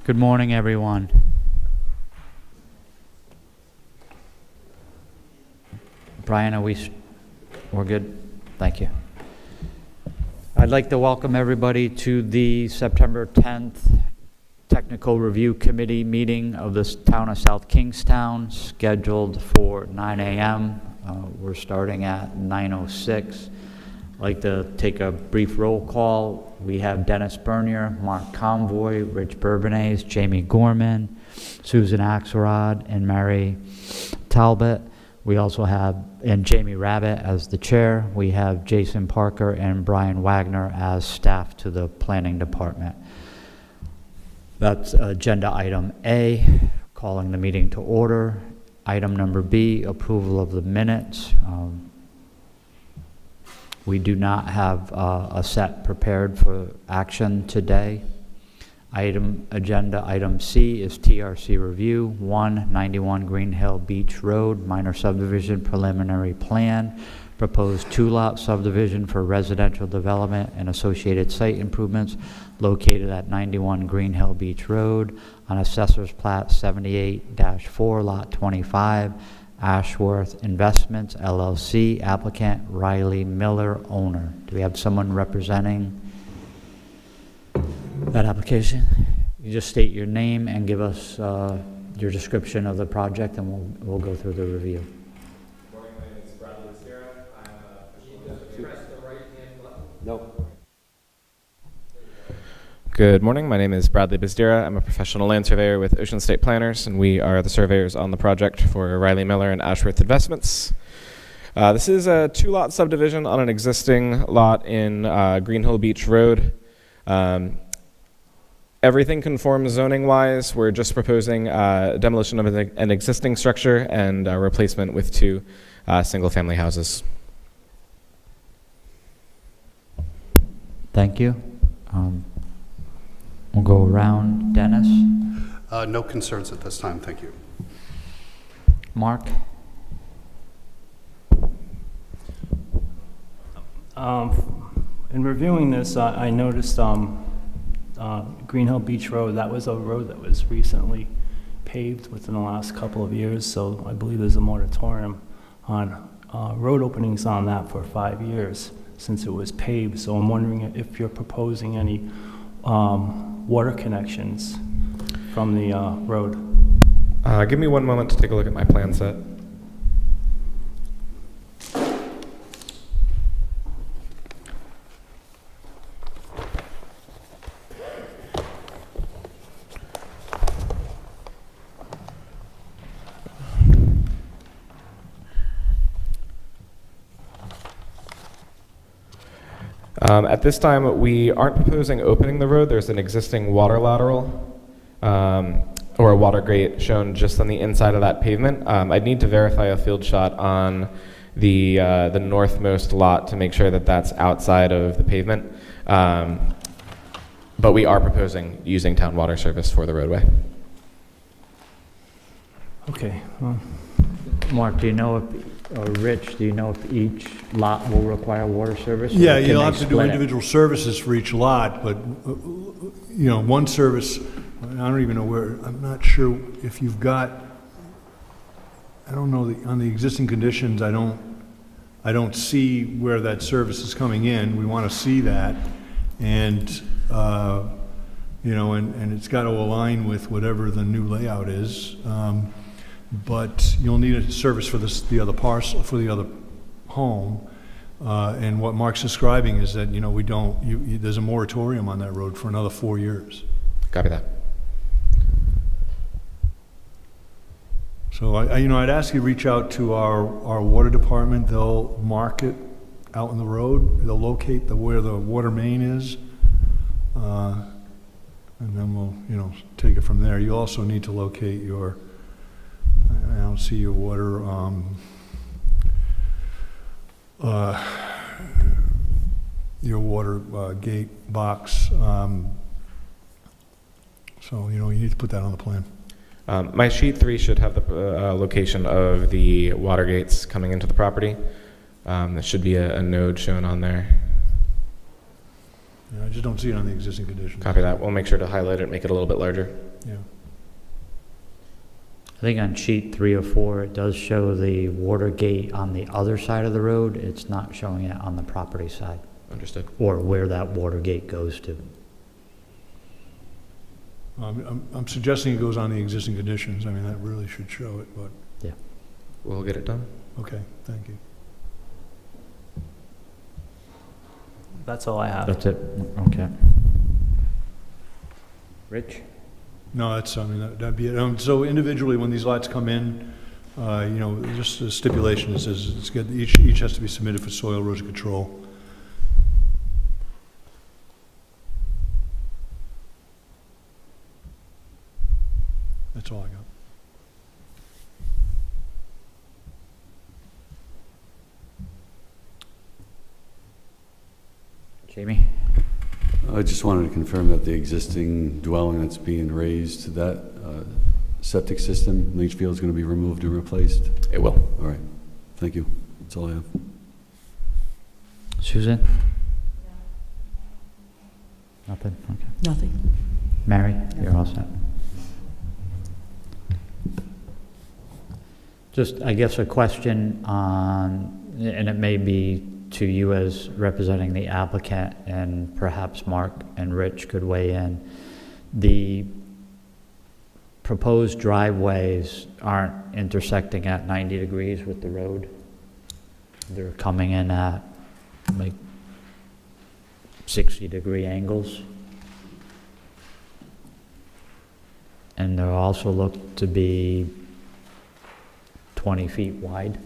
Good morning, everyone. Brian, we're good? Thank you. I'd like to welcome everybody to the September 10th Technical Review Committee meeting of the Town of South Kingstown, scheduled for 9 a.m. We're starting at 9:06. I'd like to take a brief roll call. We have Dennis Bernier, Mark Convoy, Rich Bourbonnais, Jamie Gorman, Susan Axelrod, and Mary Talbot. We also have, and Jamie Rabbit as the chair. We have Jason Parker and Brian Wagner as staff to the planning department. That's agenda item A, calling the meeting to order. Item number B, approval of the minutes. We do not have a set prepared for action today. Agenda item C is TRC review, 191 Green Hill Beach Road, minor subdivision preliminary plan, proposed two-lot subdivision for residential development and associated site improvements located at 91 Green Hill Beach Road on Assessor's Plat 78-4, Lot 25, Ashworth Investments, LLC, applicant Riley Miller, owner. Do we have someone representing that application? You just state your name and give us your description of the project, and we'll go through the review. Good morning, my name is Bradley Basira. Press the right hand button. Nope. Good morning, my name is Bradley Basira. I'm a professional land surveyor with Ocean State Planners, and we are the surveyors on the project for Riley Miller and Ashworth Investments. This is a two-lot subdivision on an existing lot in Green Hill Beach Road. Everything conforms zoning-wise. We're just proposing demolition of an existing structure and replacement with two single-family houses. Thank you. We'll go around. Dennis? No concerns at this time, thank you. Mark? In reviewing this, I noticed Green Hill Beach Road, that was a road that was recently paved within the last couple of years, so I believe there's a moratorium on road openings on that for 5 years since it was paved. So I'm wondering if you're proposing any water connections from the road. Give me one moment to take a look at my plan set. At this time, we aren't proposing opening the road. There's an existing water lateral or a water grate shown just on the inside of that pavement. I'd need to verify a field shot on the northmost lot to make sure that that's outside of the pavement. But we are proposing using town water service for the roadway. Okay. Well, Mark, do you know if, or Rich, do you know if each lot will require water service? Yeah, Can you'll they have to do split it? individual services for each lot, but, one service, I don't even know where, I'm not sure if you've got, I don't know, on the existing conditions, I don't see where that service is coming in. We want to see that, and, and it's got to align with whatever the new layout is. But you'll need a service for the other parcel, for the other home. And what Mark's describing is that, there's a moratorium on that road for another 4 years. Copy that. So I'd ask you to reach out to our water department. They'll mark it out in the road. They'll locate where the water main is. And then we'll, take it from there. You also need to locate I don't see your water, gate box. So, you need to put that on the plan. My sheet 3 should have the location of the water gates coming into the property. There should be a node shown on there. Yeah, I just don't see it on the existing conditions. Copy that. We'll make sure to highlight it and make it a little bit larger. yeah. I think on sheet 3 or 4, it does show the water gate on the other side of the road. It's not showing it on the property side, Understood. or where that water gate goes to. I'm suggesting it goes on the existing conditions. I mean, that really should show it, but, We'll get it done. okay, thank you. That's all I have. That's it? Okay. Rich? No, that's, I mean, that'd be it. So individually, when these lots come in, you know, just a stipulation that says it's good, each has to be submitted for soil erosion control. That's all I got. Jamie? I just wanted to confirm that the existing dwelling that's being raised, that septic system, leach field is going to be removed and replaced? It will. All right, thank you. That's all I have. Susan? Nothing? Okay. Nothing. Mary, you're all set. Just, I guess, a question on, and it may be to you as representing the applicant, and perhaps Mark and Rich could weigh in. The proposed driveways aren't intersecting at 90 degrees with the road. They're coming in at like 60-degree angles. And they're also look to be 20 feet wide.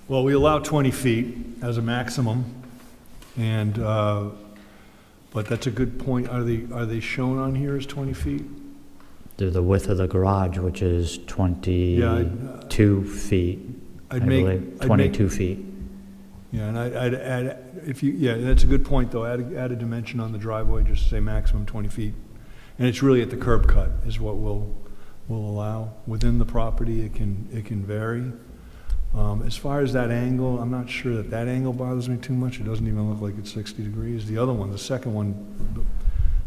Well, we allow 20 feet as a maximum, and, but that's a good point. Are they shown on here as 20 feet? They're the width of the garage, which is 22 feet, I believe, 22 feet. Yeah, and I'd add, if you, yeah, that's a good point, though. Add a dimension on the driveway, just say maximum 20 feet. And it's really at the curb cut is what we'll allow. Within the property, it can vary. As far as that angle, I'm not sure that angle bothers me too much. It doesn't even look like it's 60 degrees. The other one, the second one,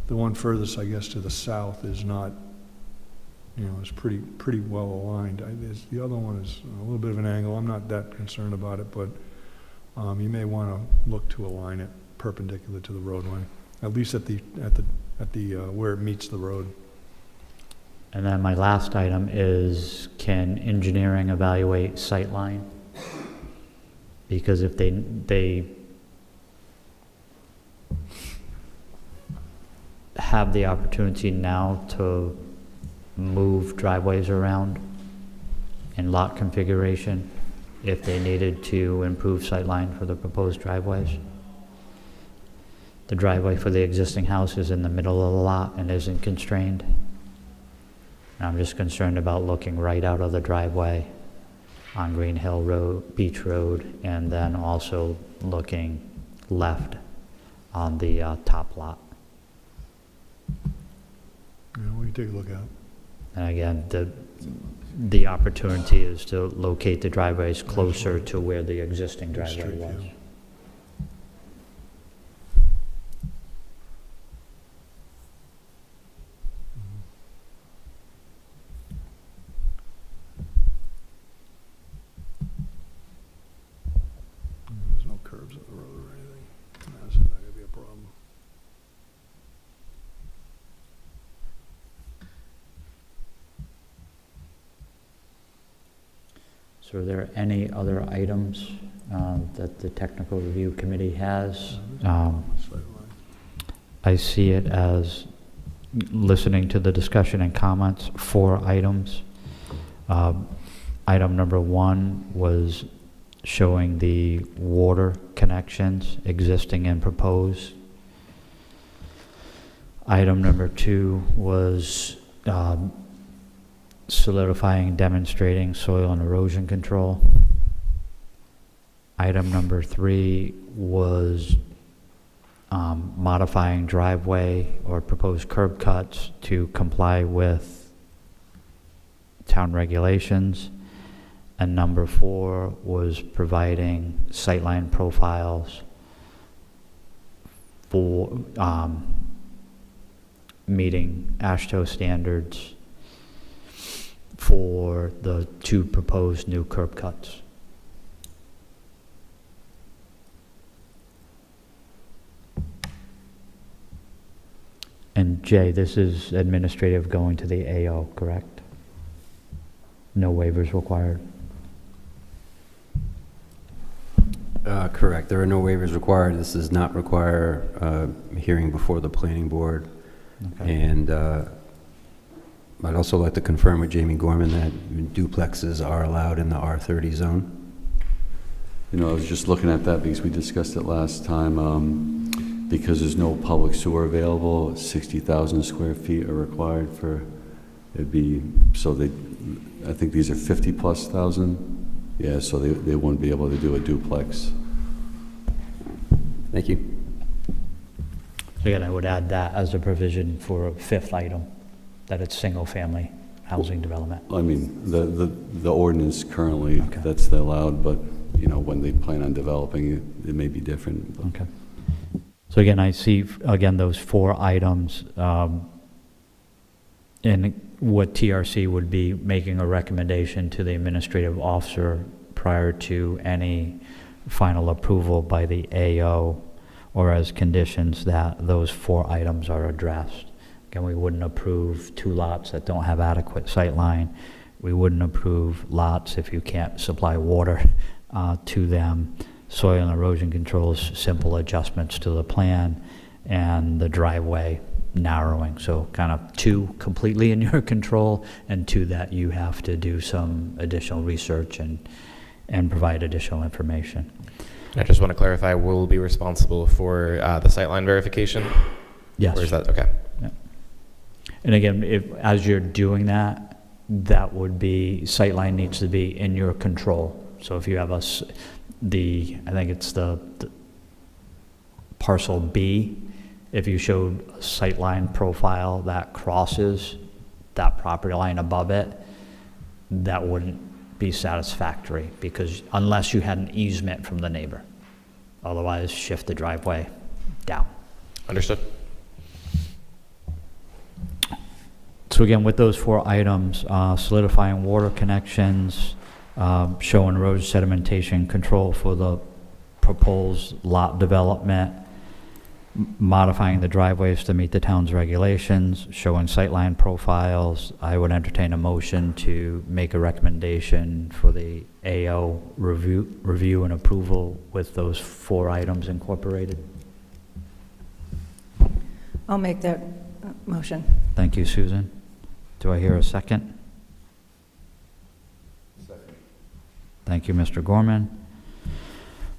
the one furthest, I guess, to the south is not, you know, is pretty well aligned. The other one is a little bit of an angle. I'm not that concerned about it, but you may want to look to align it perpendicular to the roadway, at least at the where it meets the road. And then my last item is, can engineering evaluate sightline? Because if they have the opportunity now to move driveways around in lot configuration, if they needed to improve sightline for the proposed driveways. The driveway for the existing house is in the middle of the lot and isn't constrained. And I'm just concerned about looking right out of the driveway on Green Hill Road, Beach Road, and then also looking left on the top lot. Yeah, we can take a look at it. And again, the opportunity is to locate the driveways closer to where the existing Good driveway street was. view. There's no curbs on the road or anything. That's not gonna be a problem. So are there any other items that the technical review committee has? I see it as, listening to the discussion and comments, 4 items. Item number 1 was showing the water connections existing and proposed. Item number 2 was solidifying, demonstrating soil and erosion control. Item number 3 was modifying driveway or proposed curb cuts to comply with town regulations. And number 4 was providing sightline profiles for meeting ASHTO standards for the 2 proposed new curb cuts. And Jay, this is administrative going to the AO, correct? No waivers required? Correct. There are no waivers required. This does not require a hearing before the planning board. Okay. And I'd also like to confirm with Jamie Gorman that duplexes are allowed in the R30 zone. You know, I was just looking at that because we discussed it last time. Because there's no public sewer available, 60,000 square feet are required for, it'd be, so they, I think these are 50+ thousand. Yeah, so they wouldn't be able to do a duplex. Thank you. So again, I would add that as a provision for a 5th item, that it's single-family housing development. I mean, the ordinance currently, Okay. that's allowed, but, you know, when they plan on developing it, it may be different. But Okay. So again, I see, again, those 4 items, and what TRC would be making a recommendation to the administrative officer prior to any final approval by the AO, or as conditions that those 4 items are addressed. Again, we wouldn't approve 2 lots that don't have adequate sightline. We wouldn't approve lots if you can't supply water to them. Soil and erosion controls, simple adjustments to the plan, and the driveway narrowing. So kind of 2 completely in your control, and 2 that you have to do some additional research and provide additional information. I just want to clarify, we'll be responsible for the sightline verification? Yes. Or is that, okay. And again, if, as you're doing that, that would be, sightline needs to be in your control. So if you have I think it's the parcel B, if you showed a sightline profile that crosses that property line above it, that wouldn't be satisfactory, because unless you had an easement from the neighbor. Otherwise, shift the driveway down. Understood. So again, with those 4 items, solidifying water connections, showing road sedimentation control for the proposed lot development, modifying the driveways to meet the town's regulations, showing sightline profiles, I would entertain a motion to make a recommendation for the AO review and approval with those 4 items incorporated. I'll make that motion. Thank you, Susan. Do I hear a second? Thank you, Mr. Gorman.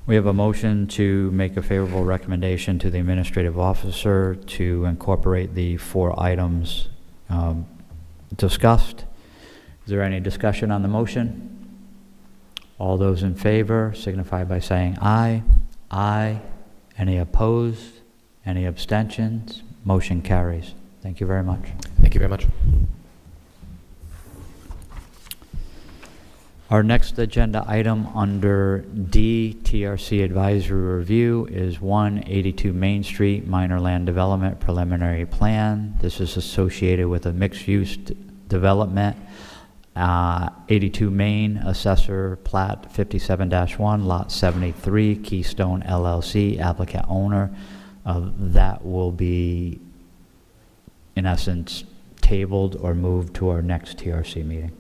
We have a motion to make a favorable recommendation to the administrative officer to incorporate the 4 items discussed. Is there any discussion on the motion? All those in favor signify by saying aye. Aye. Any opposed? Any abstentions? Motion carries. Thank you very much. Thank you very much. Our next agenda item under D, TRC Advisory Review, is 182 Main Street, Minor Land Development Preliminary Plan. This is associated with a mixed-use development. 82 Main, Assessor Plat 57-1, Lot 73, Keystone LLC, applicant owner. That will be, in essence, tabled or moved to our next TRC meeting.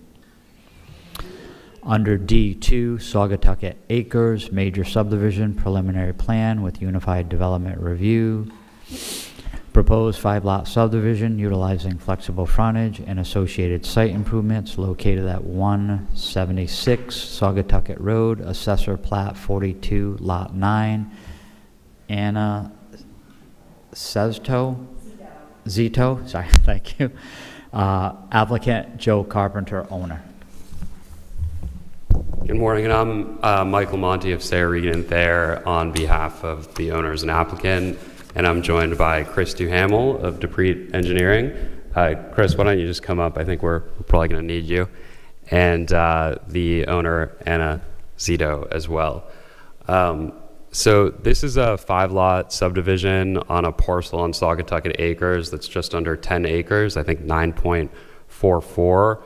Under D2, Saugatucket Acres, Major Subdivision Preliminary Plan with Unified Development Review. Proposed 5-lot subdivision utilizing flexible frontage and associated site improvements located at 176 Saugatucket Road, Assessor Plat 42, Lot 9. Anna Zito, sorry, thank you. Applicant Joe Carpenter, owner. Good morning, and I'm Michael Monty of Sarah Reed and Thayer on behalf of the owners and applicant, and I'm joined by Chris Duhamel of Dupree Engineering. Chris, why don't you just come up? I think we're probably going to need you. And the owner, Anna Zito, as well. So this is a 5-lot subdivision on a parcel on Saugatucket Acres that's just under 10 acres, I think 9.44.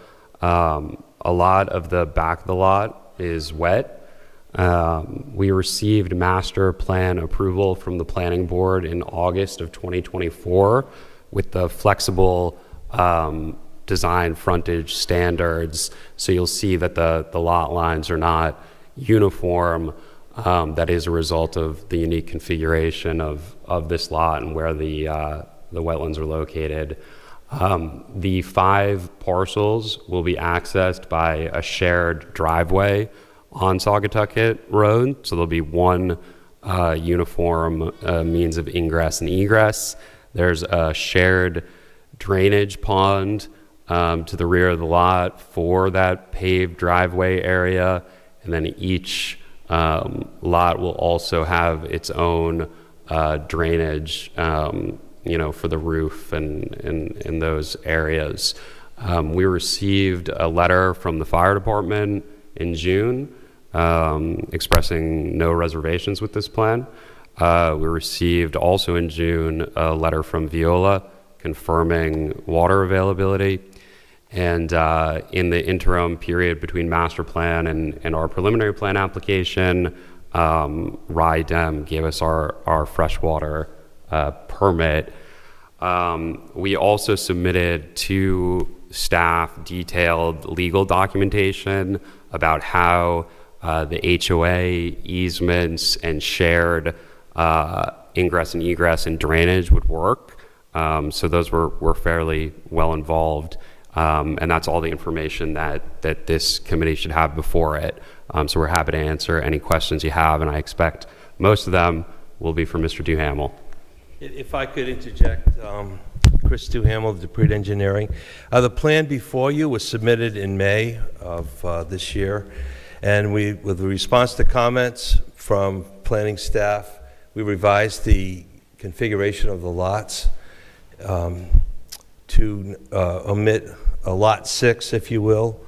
A lot of the back of the lot is wet. We received master plan approval from the planning board in August of 2024 with the flexible design frontage standards. So you'll see that the lot lines are not uniform. That is a result of the unique configuration of this lot and where the wetlands are located. The 5 parcels will be accessed by a shared driveway on Saugatucket Road. So there'll be one uniform means of ingress and egress. There's a shared drainage pond to the rear of the lot for that paved driveway area. And then each lot will also have its own drainage, for the roof and in those areas. We received a letter from the fire department in June expressing no reservations with this plan. We received also in June a letter from Veolia confirming water availability. And in the interim period between master plan and our preliminary plan application, RIDEM gave us our freshwater permit. We also submitted to staff detailed legal documentation about how the HOA easements and shared ingress and egress and drainage would work. So those were fairly well involved. And that's all the information that this committee should have before it. So we're happy to answer any questions you have, and I expect most of them will be from Mr. Duhamel. If I could interject, Chris Duhamel, Dupree Engineering. The plan before you was submitted in May of this year, and with the response to comments from planning staff, we revised the configuration of the lots to omit a lot 6, if you will,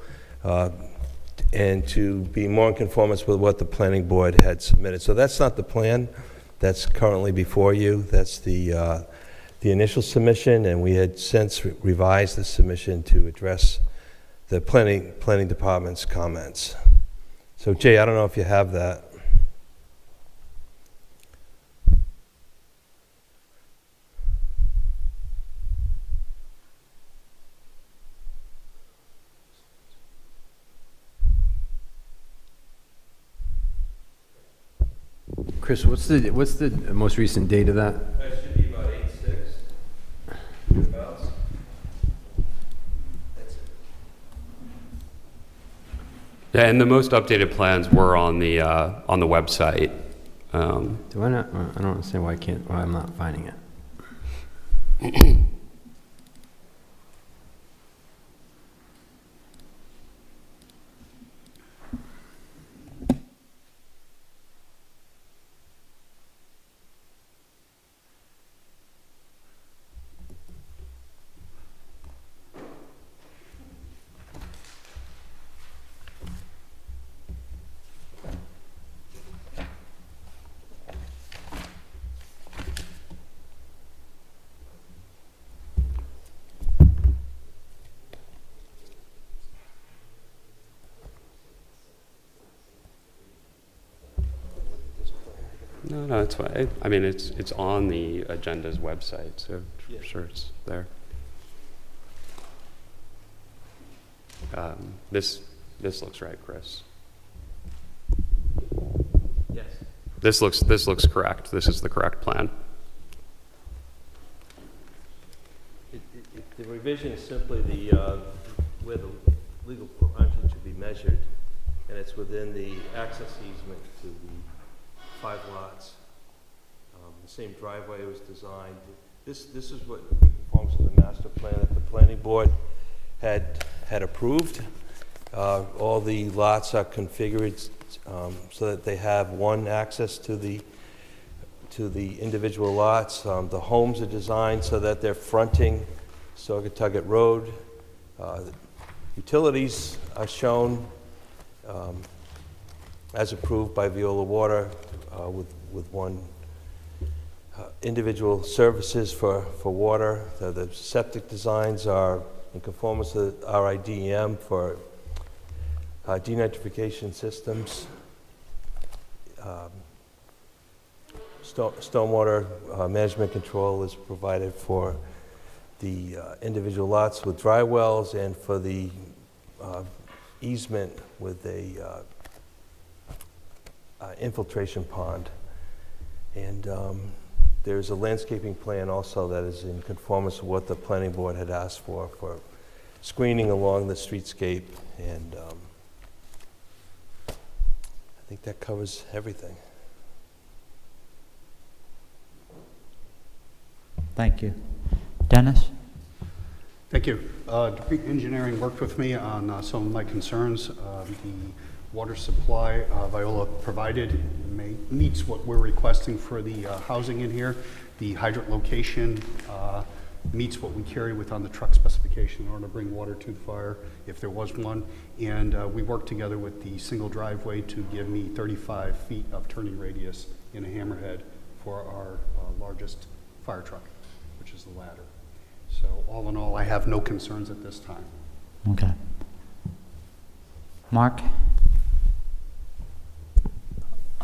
and to be more in conformance with what the planning board had submitted. So that's not the plan that's currently before you. That's the initial submission, and we had since revised the submission to address the planning department's comments. So Jay, I don't know if you have that. Chris, what's the most recent date of that? That should be about 8/6. That's it. Yeah, and the most updated plans were on the website. Do I not? I don't understand why I'm not finding it. No, it's fine. I mean, it's on the agenda's website, so Yeah. sure it's there. This looks right, Chris. Yes. This looks correct. This is the correct plan. The revision is simply where the legal frontage should be measured, and it's within the access easement to the 5 lots. The same driveway was designed. This is what conforms to the master plan that the planning board had approved. All the lots are configured so that they have one access to the individual lots. The homes are designed so that they're fronting Saugatucket Road. Utilities are shown as approved by Veolia Water with with one individual services for water. The septic designs are in conformance with RIDEM for denitrification systems. Stormwater management control is provided for the individual lots with dry wells and for the easement with a infiltration pond. And there's a landscaping plan also that is in conformance with what the planning board had asked for screening along the streetscape, and I think that covers everything. Thank you. Dennis? Thank you. Dupree Engineering worked with me on some of my concerns. The water supply Viola provided meets what we're requesting for the housing in here. The hydrant location meets what we carry with on the truck specification in order to bring water to the fire if there was one. And we worked together with the single driveway to give me 35 feet of turning radius in a hammerhead for our largest fire truck, which is the ladder. So all in all, I have no concerns at this time. Okay. Mark?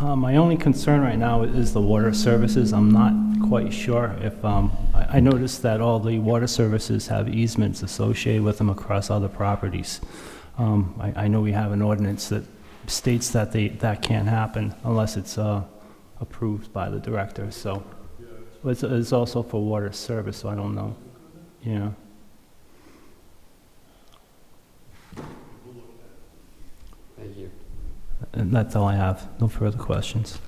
My only concern right now is the water services. I'm not quite sure if, I noticed that all the water services have easements associated with them across other properties. I know we have an ordinance that states that that can't happen unless it's approved by the director, so. It's also for water service, so I don't know, yeah. Thank you. And that's all I have, no further questions.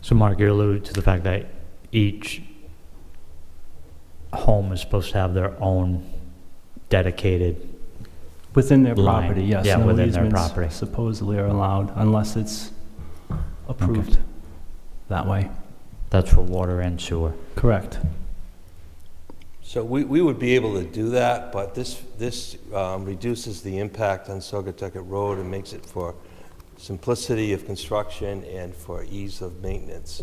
So Mark, you alluded to the fact that each home is supposed to have their own dedicated, Within their Line. property, yes. Yeah, no within their easements property. supposedly are allowed unless it's approved that way. that's for water and sewer. Correct. So we would be able to do that, but this reduces the impact on Saugatucket Road and makes it for simplicity of construction and for ease of maintenance.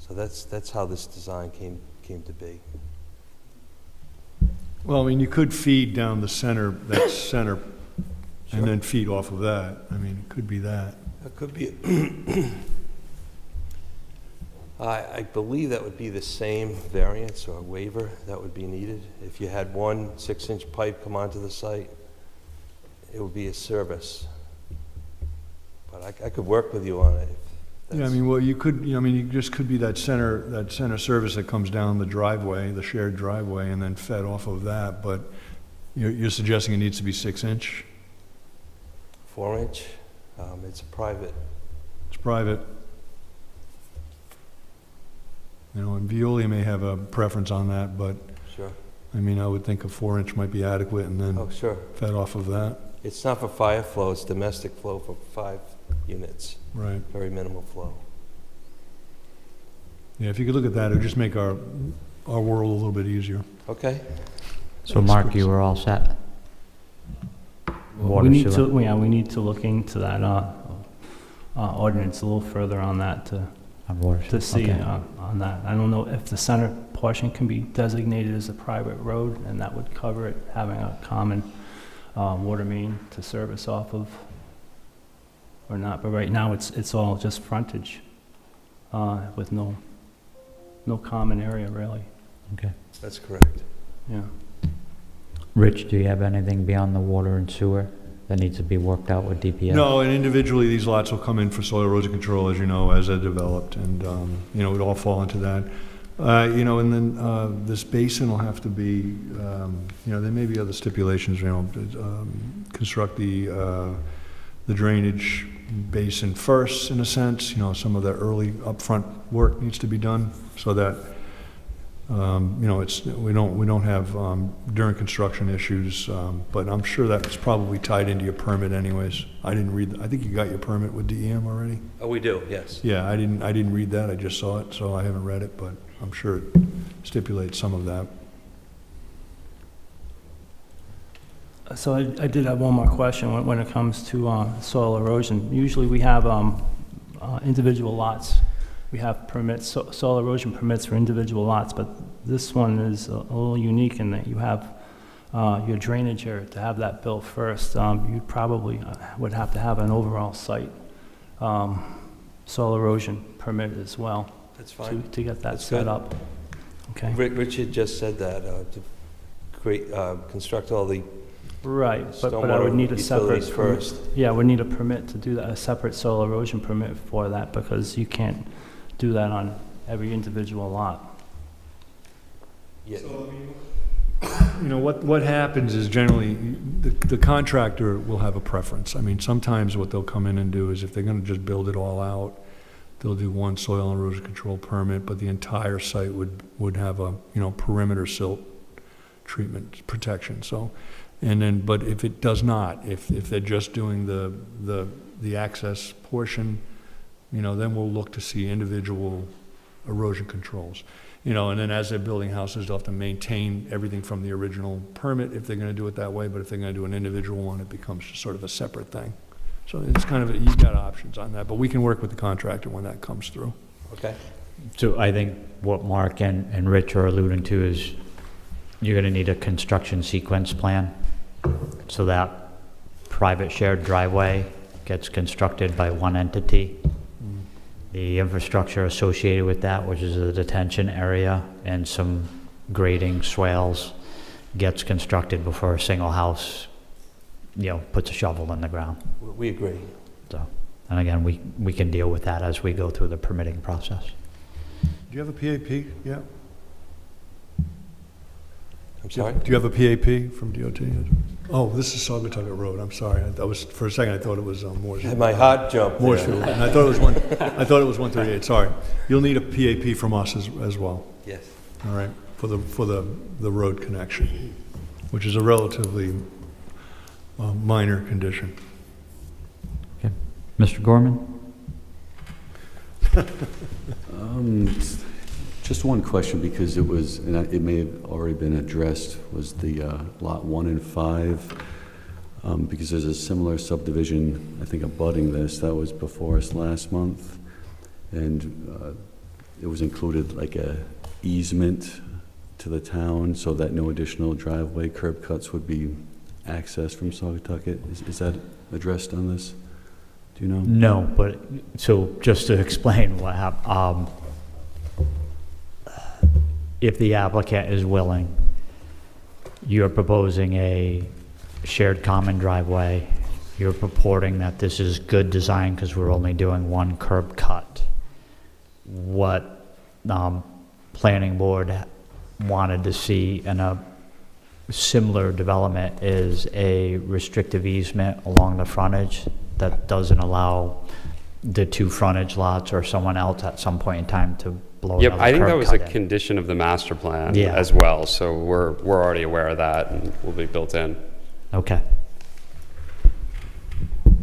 So that's how this design came to be. Well, I mean, you could feed down the center, that center, and then feed off of that. I mean, it could be that. It could be, I believe that would be the same variance or waiver that would be needed. If you had one 6-inch pipe come onto the site, it would be a service. But I could work with you on it. Yeah, I mean, well, you could, I mean, you just could be that center service that comes down the driveway, the shared driveway, and then fed off of that, but you're suggesting it needs to be 6-inch? 4-inch, it's a private. It's private. You know, and Veolia may have a preference on that, but, Sure. I mean, I would think a 4-inch might be adequate, and Oh, then sure. fed off of that. It's not for fire flow, it's domestic flow for 5 units. Right. Very minimal flow. Yeah, if you could look at that, it would just make our world a little bit easier. Okay. So Mark, you were all set? Water, We need sewer. we need to look into that ordinance a little further on that On water, to sewer. see Okay. on that. I don't know if the center portion can be designated as a private road, and that would cover it, having a common water main to service off of, or not. But right now, it's all just frontage with no common area, really. Okay. That's correct. Yeah. Rich, do you have anything beyond the water and sewer that needs to be worked out with DPS? No, and individually, these lots will come in for soil erosion control, as you know, as they're developed, and, you know, it would all fall into that. You know, and then this basin will have to be, you know, there may be other stipulations, you know, construct the drainage basin first, in a sense, you know, some of the early upfront work needs to be done, so that, you know, we don't have during construction issues, but I'm sure that's probably tied into your permit anyways. I think you got your permit with DEM already? Oh, we do, yes. Yeah, I didn't read that, I just saw it, so I haven't read it, but I'm sure it stipulates some of that. So I did have one more question when it comes to soil erosion. Usually we have individual lots we have permits, soil erosion permits for individual lots, but this one is a little unique in that you have your drainage area. To have that built first, you probably would have to have an overall site soil erosion permit as well That's fine. to get that That's set good. up. Okay. Richard just said that, to create, construct all the Right, but I would stormwater need a separate utilities permit. first. Yeah, I would need a permit to do that, a separate soil erosion permit for that, because you can't do that on every individual lot. Yeah. You know, what happens is generally, the contractor will have a preference. I mean, sometimes what they'll come in and do is if they're gonna just build it all out, they'll do one soil and erosion control permit, but the entire site would have a, perimeter silt treatment protection, so. And then, but if it does not, if they're just doing the access portion, then we'll look to see individual erosion controls. And then as they're building houses, they'll have to maintain everything from the original permit if they're gonna do it that way, but if they're gonna do an individual one, it becomes just sort of a separate thing. So it's kind of, you've got options on that, but we can work with the contractor when that comes through. Okay. So I think what Mark and Rich are alluding to is you're going to need a construction sequence plan, so that private shared driveway gets constructed by one entity. The infrastructure associated with that, which is a detention area and some grading swales, gets constructed before a single house, puts a shovel in the ground. We agree. So, and again, we can deal with that as we go through the permitting process. Do you have a PAP? Yeah. I'm sorry? Do you have a PAP from DOT? Oh, this is Saugatucket Road, I'm sorry. For a second, I thought it was Mooresfield. My heart jumped there. Mooresfield, and I thought it was 138, sorry. You'll need a PAP from us as well, Yes. all right, for the road connection, which is a relatively minor condition. Okay. Mr. Gorman? Just one question, because it was, and it may have already been addressed, was the lot 1 and 5, because there's a similar subdivision, I think, abutting this, that was before us last month, and it was included like a easement to the town so that no additional driveway curb cuts would be accessed from Saugatucket. Is that addressed on this? Do you know? No, but, so just to explain what happened, if the applicant is willing, you're proposing a shared common driveway. You're purporting that this is good design because we're only doing one curb cut. What planning board wanted to see in a similar development is a restrictive easement along the frontage that doesn't allow the two frontage lots or someone else at some point in time to blow Yep, another I think curb that was a cut in. condition of the master plan Yeah. as well, so we're already aware of that and will be built in. Okay.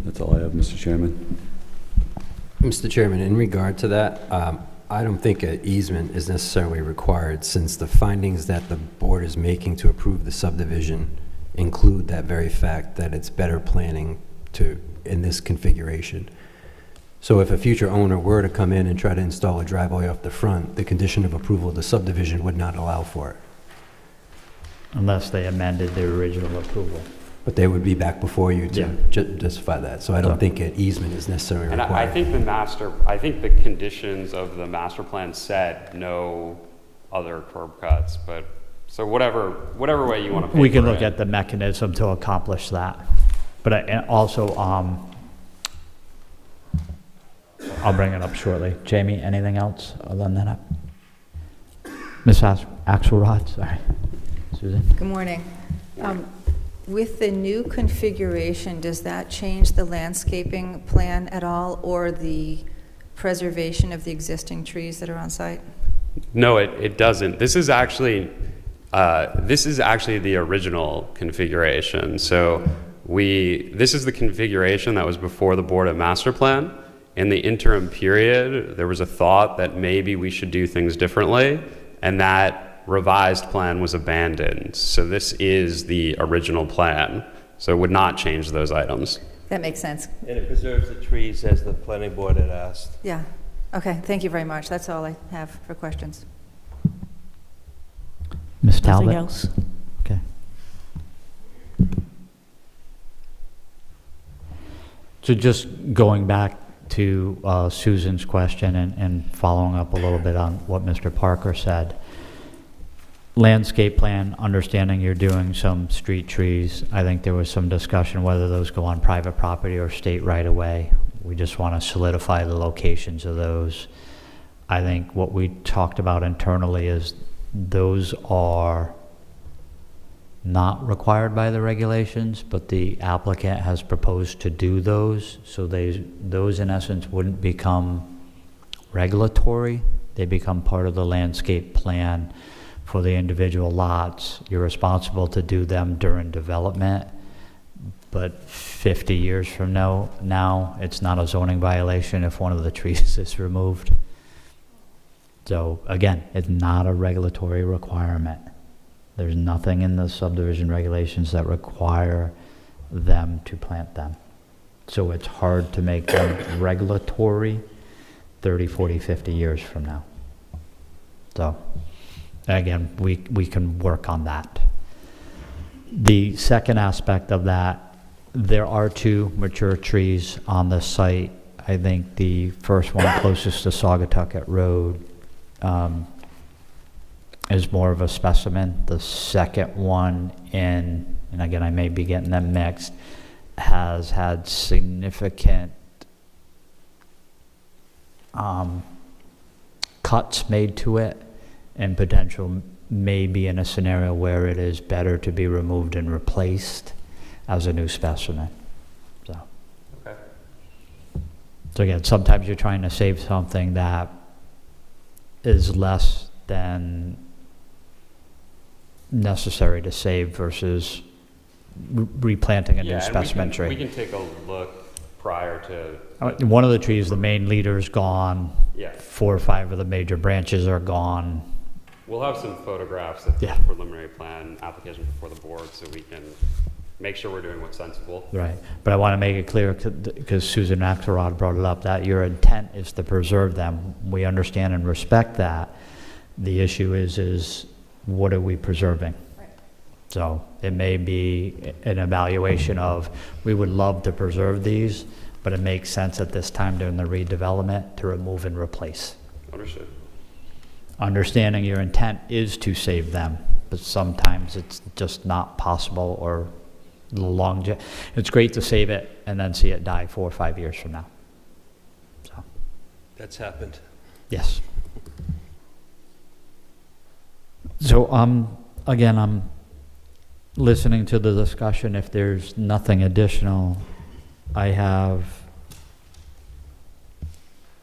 That's all I have, Mr. Chairman. Mr. Chairman, in regard to that, I don't think an easement is necessarily required, since the findings that the board is making to approve the subdivision include that very fact that it's better planning in this configuration. So if a future owner were to come in and try to install a driveway off the front, the condition of approval of the subdivision would not allow for it. Unless they amended their original approval. But they would be back before you to Yeah. justify that. So I don't think an easement is necessarily And required. I think the conditions of the master plan said no other curb cuts, but, so whatever way you want to pay for it. We can look at the mechanism to accomplish that. But and also, I'll bring it up shortly. Jamie, anything else other than that? Ms. Axelrod, sorry. Susan? Good morning. With the new configuration, does that change the landscaping plan at all, or the preservation of the existing trees that are on site? No, it doesn't. This is actually the original configuration. So this is the configuration that was before the board of master plan. In the interim period, there was a thought that maybe we should do things differently, and that revised plan was abandoned. So this is the original plan. So it would not change those items. That makes sense. And it preserves the trees as the planning board had asked. Yeah. Okay, thank you very much. That's all I have for questions. Ms. Talbot? Nothing else. Okay. So just going back to Susan's question and following up a little bit on what Mr. Parker said. Landscape plan, understanding you're doing some street trees. I think there was some discussion whether those go on private property or state right of way. We just want to solidify the locations of those. I think what we talked about internally is those are not required by the regulations, but the applicant has proposed to do those. So those in essence wouldn't become regulatory. They become part of the landscape plan for the individual lots. You're responsible to do them during development, but 50 years from now, it's not a zoning violation if one of the trees is removed. So again, it's not a regulatory requirement. There's nothing in the subdivision regulations that require them to plant them. So it's hard to make them regulatory 30, 40, 50 years from now. So again, we can work on that. The second aspect of that, there are 2 mature trees on the site. I think the first one closest to Saugatucket Road is more of a specimen. The second one and again, I may be getting them mixed, has had significant cuts made to it, and potential may be in a scenario where it is better to be removed and replaced as a new specimen. So. Okay. So again, sometimes you're trying to save something that is less than necessary to save versus replanting a new and specimen tree. we can take a look prior to, One of the trees, the main leader's gone. yeah. 4 or 5 of the major branches are gone. We'll have some photographs at the Yeah. preliminary plan application before the board so we can make sure we're doing what's sensible. Right, but I want to make it clear, because Susan Axelrod brought it up, that your intent is to preserve them. We understand and respect that. The issue is what are we preserving? Right. So it may be an evaluation of, we would love to preserve these, but it makes sense at this time during the redevelopment to remove and replace. Understood. Understanding your intent is to save them, but sometimes it's just not possible, or it's great to save it and then see it die 4 or 5 years from now. So, That's happened. yes. So, again, I'm listening to the discussion. If there's nothing additional, I have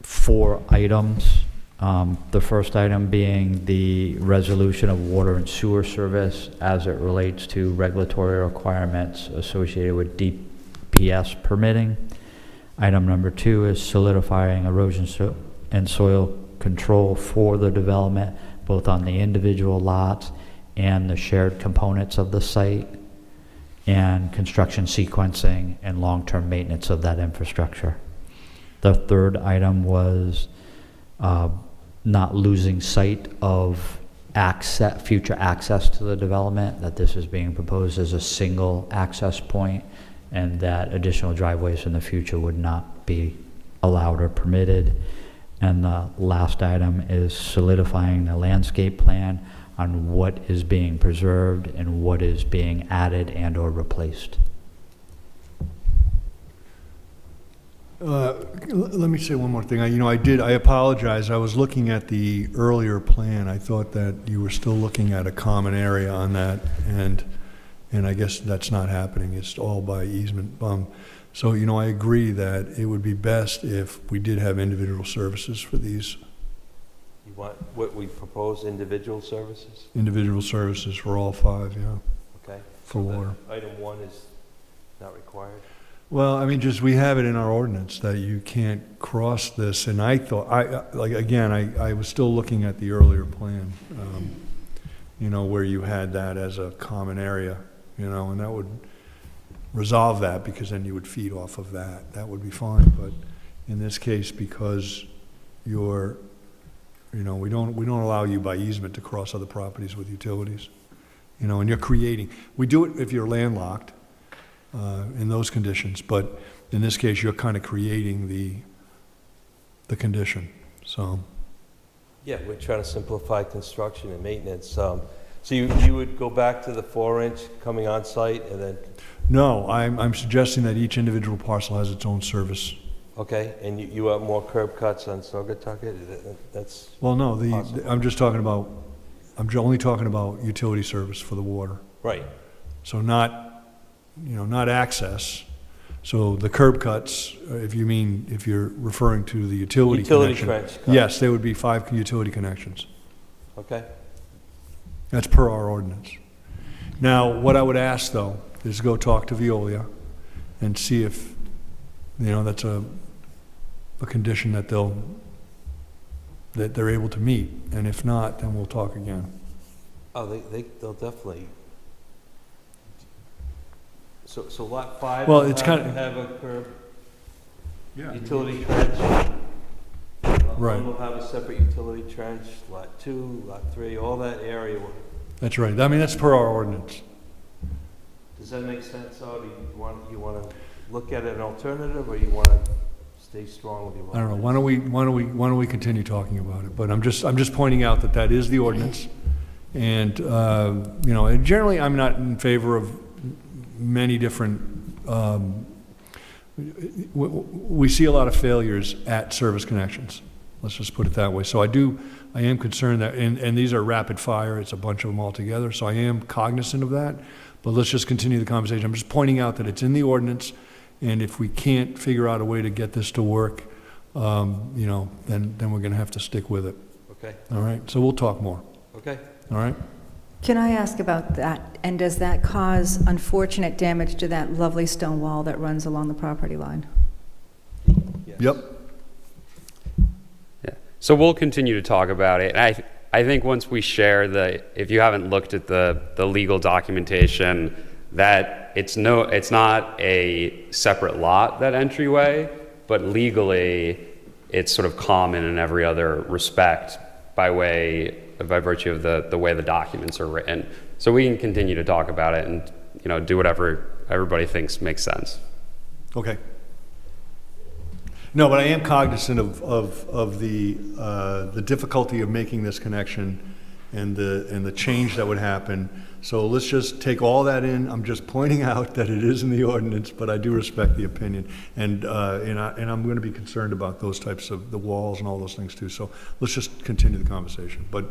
4 items. The first item being the resolution of water and sewer service as it relates to regulatory requirements associated with DPS permitting. Item number 2 is solidifying erosion and soil control for the development, both on the individual lots and the shared components of the site, and construction sequencing and long-term maintenance of that infrastructure. The third item was not losing sight of future access to the development, that this is being proposed as a single access point, and that additional driveways in the future would not be allowed or permitted. And the last item is solidifying the landscape plan on what is being preserved and what is being added and or replaced. Let me say one more thing. I apologize. I was looking at the earlier plan. I thought that you were still looking at a common area on that, and I guess that's not happening. It's all by easement. So, I agree that it would be best if we did have individual services for these. You want what we propose, individual services? Individual services for all 5, yeah, Okay. for water. Item 1 is not required? Well, just we have it in our ordinance that you can't cross this, and I thought, I was still looking at the earlier plan, where you had that as a common area, and that would resolve that, because then you would feed off of that. That would be fine, but in this case, because your, we don't allow you by easement to cross other properties with utilities. And you're creating, we do it if you're landlocked, in those conditions, but in this case, you're kind of creating the condition, so. Yeah, we're trying to simplify construction and maintenance. So you would go back to the 4-inch coming on site and then, No, I'm suggesting that each individual parcel has its own service. okay, and you want more curb cuts on Saugatucket? That's, Well, no, Possible. I'm just talking about, only talking about utility service for the water. right. So not, not access. So the curb cuts, if you're referring to the utility Utility connection. trench cut. Yes, there would be 5 utility connections. Okay, That's per our ordinance. Now, what I would ask, though, is go talk to Veolia and see if, that's a condition that they're able to meet. And if not, then we'll talk again. oh, they'll definitely. So lot 5 Well, will it's have kind of- have a curb, utility trench. Right. One will have a separate utility trench, lot 2, lot 3, all that area. That's right. I mean, that's per our ordinance. Does that make sense, or do you want to look at an alternative, or you want to stay strong with your? I don't know. Why don't we continue talking about it? But I'm just pointing out that is the ordinance. And, and generally, I'm not in favor of many different, we see a lot of failures at service connections. Let's just put it that way. So I am concerned that, and these are rapid fire, it's a bunch of them all together, so I am cognizant of that. But let's just continue the conversation. I'm just pointing out that it's in the ordinance, and if we can't figure out a way to get this to work, then we're gonna have to stick with it. Okay, All right? So we'll talk more. okay. All right? Can I ask about that? And does that cause unfortunate damage to that lovely stone wall that runs along the property line? Yes. Yep. Yeah. So we'll continue to talk about it. I think once we share if you haven't looked at the legal documentation, that it's not a separate lot, that entryway, but legally it's sort of common in every other respect by virtue of the way the documents are written. So we can continue to talk about it and do whatever everybody thinks makes sense. Okay. No, but I am cognizant of the difficulty of making this connection and the change that would happen. So let's just take all that in. I'm just pointing out that it is in the ordinance, but I do respect the opinion. And I'm going to be concerned about those types of the walls and all those things too. So let's just continue the conversation. But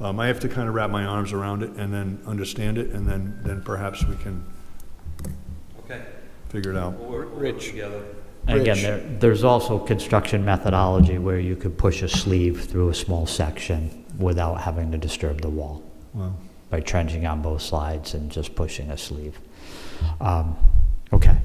I have to kind of wrap my arms around it and then understand it, and then perhaps we can Okay. figure it out. We'll work together. And Rich. again, there's also construction methodology where you could push a sleeve through a small section without having to disturb the wall Well, by trenching on both sides and just pushing a sleeve. Okay.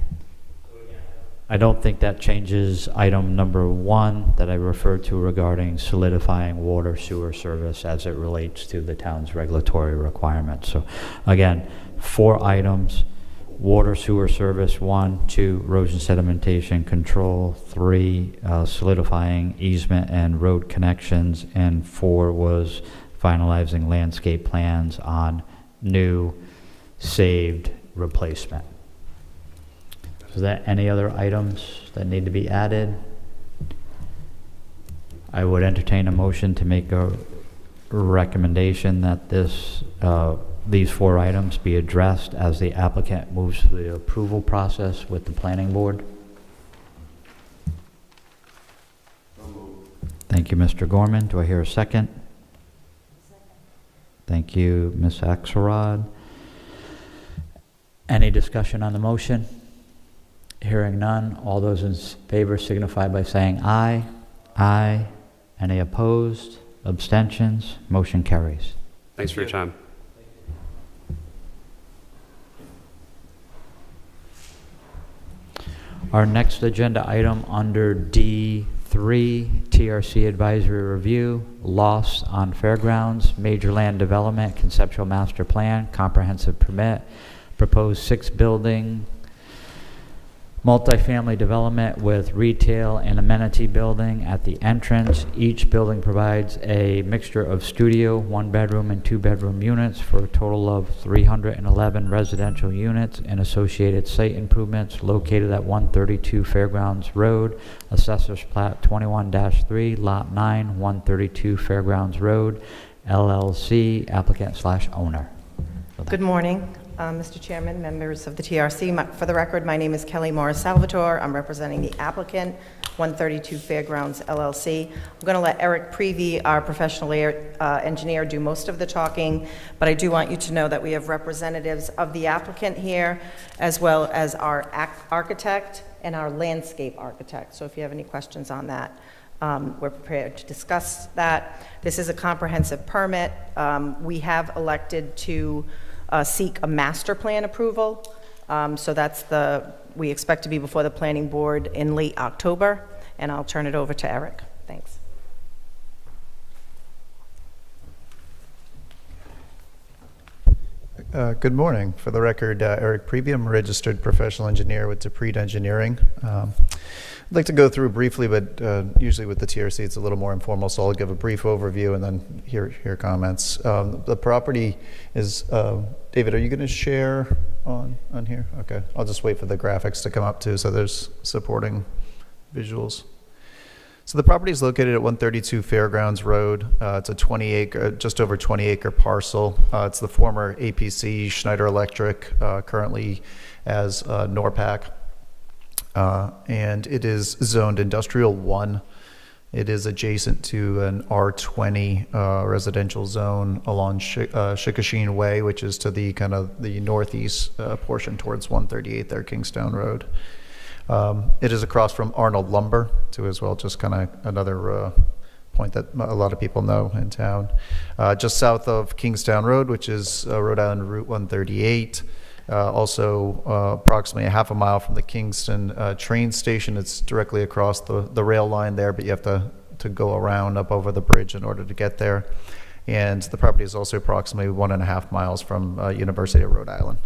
I don't think that changes item number 1 that I referred to regarding solidifying water sewer service as it relates to the town's regulatory requirements. So again, 4 items: water sewer service, 1, 2, erosion sedimentation control, 3, solidifying easement and road connections, and 4 was finalizing landscape plans on new saved replacement. Is there any other items that need to be added? I would entertain a motion to make a recommendation that these 4 items be addressed as the applicant moves through the approval process with the planning board. Thank you, Mr. Gorman. Do I hear a second? Thank you, Ms. Axelrod. Any discussion on the motion? Hearing none, all those in favor signify by saying aye. Aye. Any opposed? Abstentions? Motion carries. Thanks for your time. Our next agenda item under D3, TRC Advisory Review, Loss on Fairgrounds, Major Land Development, Conceptual Master Plan, Comprehensive Permit, Proposed 6-building multifamily development with retail and amenity building at the entrance. Each building provides a mixture of studio, 1-bedroom and 2-bedroom units for a total of 311 residential units and associated site improvements located at 132 Fairgrounds Road, Assessors Plat 21-3, Lot 9, 132 Fairgrounds Road, LLC, applicant/owner. Good morning, Mr. Chairman, members of the TRC. For the record, my name is Kelly Morris Salvatore. I'm representing the applicant, 132 Fairgrounds LLC. I'm going to let Eric Prevey, our professional engineer, do most of the talking, but I do want you to know that we have representatives of the applicant here, as well as our architect and our landscape architect. So if you have any questions on that, we're prepared to discuss that. This is a comprehensive permit. We have elected to seek a master plan approval. So we expect to be before the planning board in late October, and I'll turn it over to Eric. Thanks. Good morning. For the record, Eric Prevey, I'm a registered professional engineer with Dupreet Engineering. I'd like to go through briefly, but usually with the TRC it's a little more informal, so I'll give a brief overview and then hear comments. The property is, David, are you going to share on here? Okay, I'll just wait for the graphics to come up too, so there's supporting visuals. So the property is located at 132 Fairgrounds Road. It's a 20-acre, just over 20-acre parcel. It's the former APC Schneider Electric, currently as NORPAC. And it is zoned Industrial 1. It is adjacent to an R20 residential zone along Chickasha Way, which is to the kind of the northeast portion towards 138 there, Kingstown Road. It is across from Arnold Lumber, too, as well, just kind of another point that a lot of people know in town. Just south of Kingstown Road, which is Rhode Island Route 138. Also approximately a half a mile from the Kingston train station. It's directly across the rail line there, but you have to go around up over the bridge in order to get there. And the property is also approximately 1.5 miles from University of Rhode Island.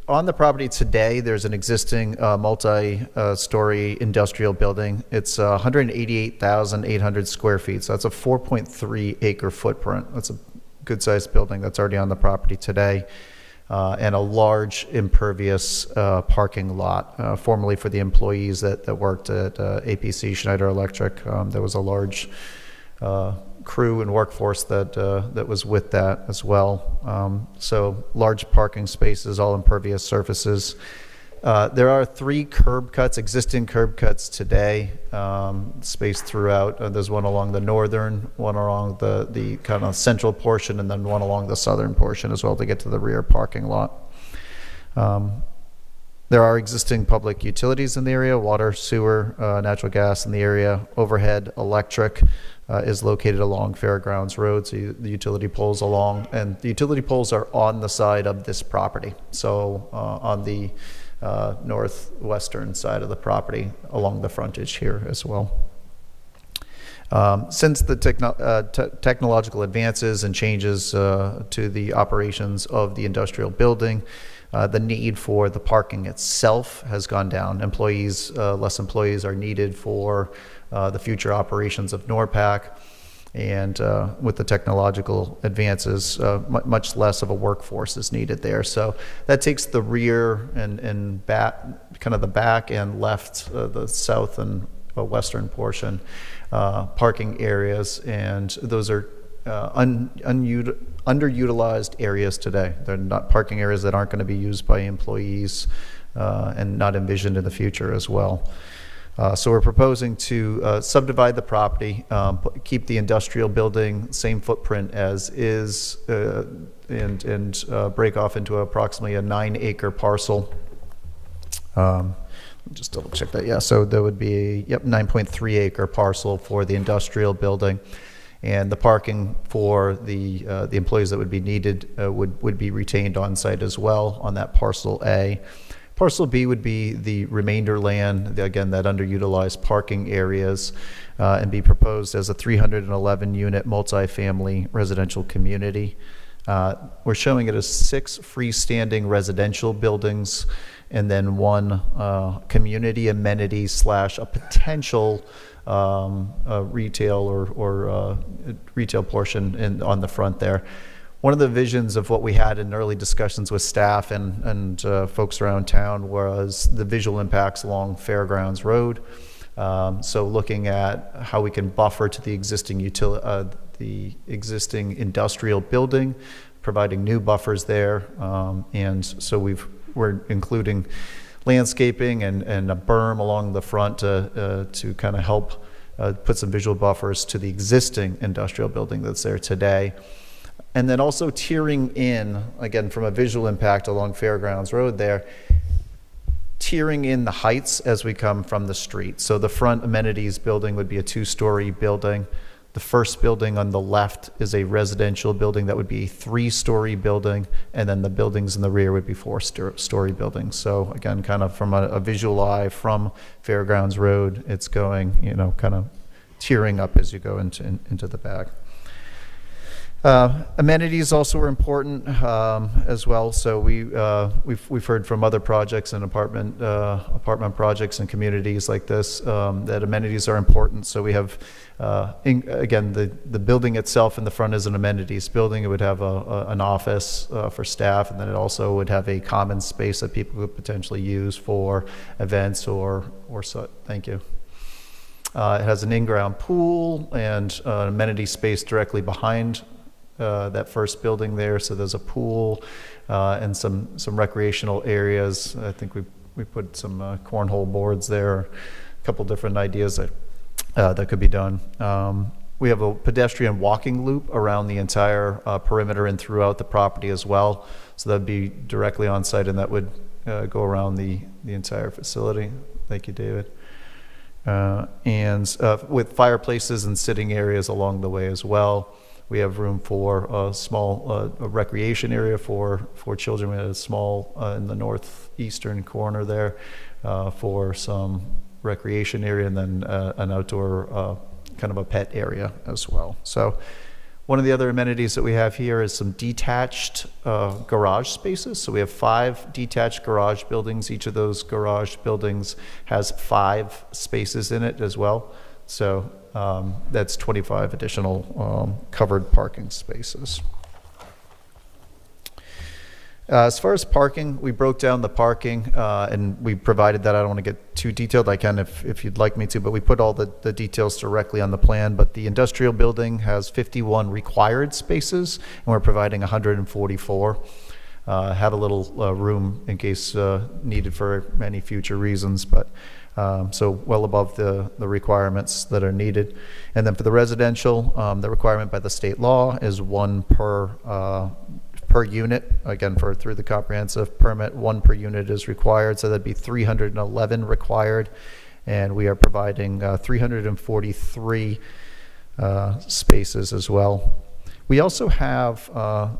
On the property today, there's an existing multi-story industrial building. It's 188,800 square feet, so that's a 4.3 acre footprint. That's a good-sized building that's already on the property today, and a large impervious parking lot, formerly for the employees that worked at APC Schneider Electric. There was a large crew and workforce that was with that as well. So large parking spaces, all impervious surfaces. There are 3 curb cuts, existing curb cuts today, spaced throughout. There's one along the northern, one along the kind of central portion, and then one along the southern portion as well to get to the rear parking lot. There are existing public utilities in the area, water, sewer, natural gas in the area. Overhead electric is located along Fairgrounds Road, so the utility poles along, and the utility poles are on the side of this property. So on the northwestern side of the property along the frontage here as well. Since the technological advances and changes to the operations of the industrial building, the need for the parking itself has gone down. Less employees are needed for the future operations of NORPAC. And with the technological advances, much less of a workforce is needed there. So that takes the rear and back, kind of the back and left, the south and western portion, parking areas, and those are underutilized areas today. They're not parking areas that aren't going to be used by employees and not envisioned in the future as well. So we're proposing to subdivide the property, keep the industrial building same footprint as is, and break off into approximately a 9-acre parcel. Just double check that. Yeah, so there would be 9.3 acre parcel for the industrial building, and the parking for the employees that would be needed would be retained on site as well on that parcel A. Parcel B would be the remainder land, again, that underutilized parking areas, and be proposed as a 311 unit multifamily residential community. We're showing it as 6 freestanding residential buildings and then 1 community amenity / a potential retail or retail portion on the front there. One of the visions of what we had in early discussions with staff and folks around town was the visual impacts along Fairgrounds Road. So looking at how we can buffer to the existing industrial building, providing new buffers there, and so we're including landscaping and a berm along the front to kind of help put some visual buffers to the existing industrial building that's there today. And then also tiering in, again, from a visual impact along Fairgrounds Road there, tiering in the heights as we come from the street. So the front amenities building would be a 2-story building. The first building on the left is a residential building that would be a 3-story building, and then the buildings in the rear would be 4-story buildings. So again, kind of from a visual eye from Fairgrounds Road, it's going, kind of tiering up as you go into the back. Amenities also are important as well. So we've heard from other projects and apartment projects and communities like this that amenities are important. So we have again the building itself in the front is an amenities building. It would have an office for staff, and then it also would have a common space that people could potentially use for events or so. Thank you. It has an in-ground pool and an amenity space directly behind that first building there. So there's a pool and some recreational areas. I think we put some cornhole boards there, a couple different ideas that could be done. We have a pedestrian walking loop around the entire perimeter and throughout the property as well. So that'd be directly on site, and that would go around the entire facility. Thank you, David. And with fireplaces and sitting areas along the way as well. We have room for a small recreation area for children. We have a small in the northeastern corner there for some recreation area, and then an outdoor kind of a pet area as well. So one of the other amenities that we have here is some detached garage spaces. So we have 5 detached garage buildings. Each of those garage buildings has 5 spaces in it as well. So that's 25 additional covered parking spaces. As far as parking, we broke down the parking and we provided that. I don't want to get too detailed. I can if you'd like me to, but we put all the details directly on the plan. But the industrial building has 51 required spaces, and we're providing 144. Have a little room in case needed for any future reasons, but so well above the requirements that are needed. And then for the residential, the requirement by the state law is 1 per unit. Again, through the comprehensive permit, 1 per unit is required, so that'd be 311 required, and we are providing 343 spaces as well. We also have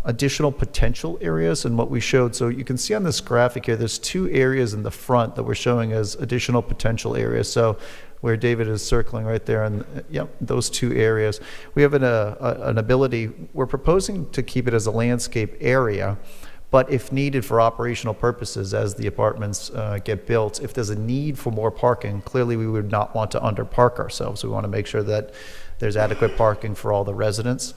additional potential areas in what we showed. So you can see on this graphic here, there's 2 areas in the front that we're showing as additional potential areas. So where David is circling right there, and yep, those 2 areas. We have an ability, we're proposing to keep it as a landscape area, but if needed for operational purposes as the apartments get built, if there's a need for more parking, clearly we would not want to underpark ourselves. We want to make sure that there's adequate parking for all the residents.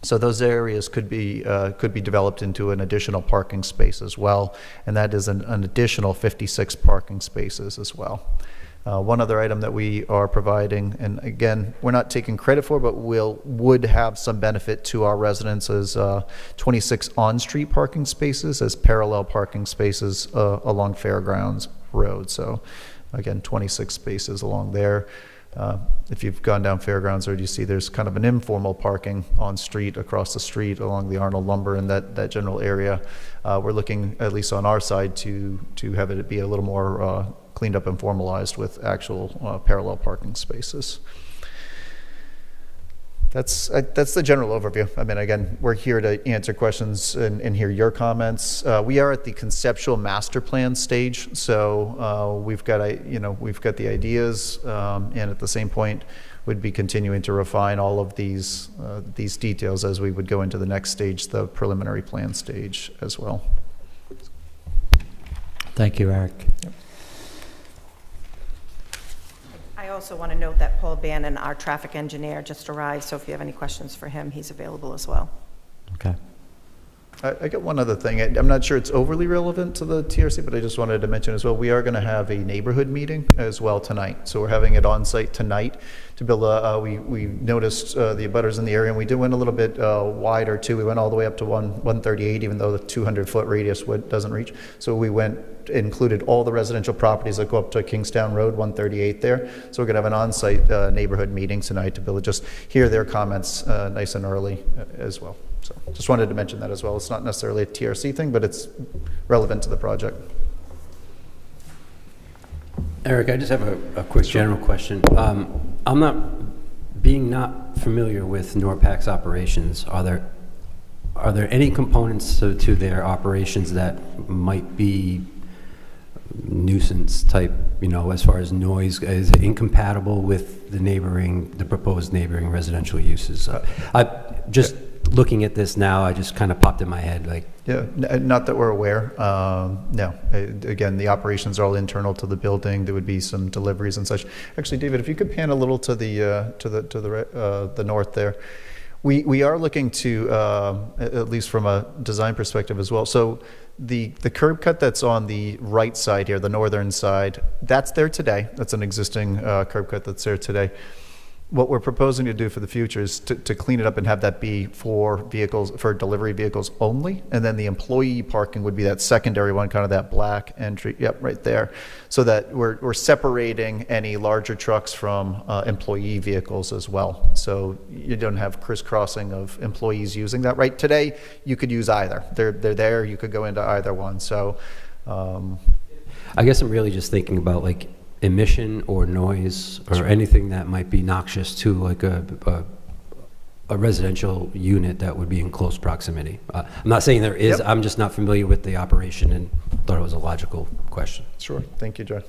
So those areas could be developed into an additional parking space as well, and that is an additional 56 parking spaces as well. One other item that we are providing, and again, we're not taking credit for, but would have some benefit to our residents, is 26 on-street parking spaces as parallel parking spaces along Fairgrounds Road. So again, 26 spaces along there. If you've gone down Fairgrounds Road, you see there's kind of an informal parking on street, across the street, along the Arnold Lumber and that general area. We're looking, at least on our side, to have it be a little more cleaned up and formalized with actual parallel parking spaces. That's the general overview. I mean, again, we're here to answer questions and hear your comments. We are at the conceptual master plan stage, so we've got the ideas, and at the same point, would be continuing to refine all of these details as we would go into the next stage, the preliminary plan stage as well. Thank you, Eric. I also want to note that Paul Bannon, our traffic engineer, just arrived, so if you have any questions for him, he's available as well. Okay. I got one other thing. I'm not sure it's overly relevant to the TRC, but I just wanted to mention as well, we are going to have a neighborhood meeting as well tonight. So we're having it on site tonight to build we noticed the abutters in the area, and we did went a little bit wider too. We went all the way up to 138, even though the 200-foot radius doesn't reach. So we included all the residential properties that go up to Kingstown Road, 138 there. So we're going to have an on-site neighborhood meeting tonight to be able to just hear their comments nice and early as well. So just wanted to mention that as well. It's not necessarily a TRC thing, but it's relevant to the project. Eric, I just have a quick general question. I'm not familiar with NORPAC's operations. Are there any components to their operations that might be nuisance type, as far as noise? Is it incompatible with the proposed neighboring residential uses? Looking at this now, I just kind of popped in my head like. Yeah, not that we're aware. No. Again, the operations are all internal to the building. There would be some deliveries and such. Actually, David, if you could pan a little to the north there. We are looking to, at least from a design perspective as well. So the curb cut that's on the right side here, the northern side, that's there today. That's an existing curb cut that's there today. What we're proposing to do for the future is to clean it up and have that be for delivery vehicles only, and then the employee parking would be that secondary one, kind of that black entry, yep, right there, so that we're separating any larger trucks from employee vehicles as well, so you don't have crisscrossing of employees using that. Right today, you could use either. They're there. You could go into either one. So, I guess I'm really just thinking about like emission or noise or anything that might be noxious to like a residential unit that would be in close proximity. I'm not saying there is. Yep. I'm just not familiar with the operation and thought it was a logical question. Sure. Thank you, John.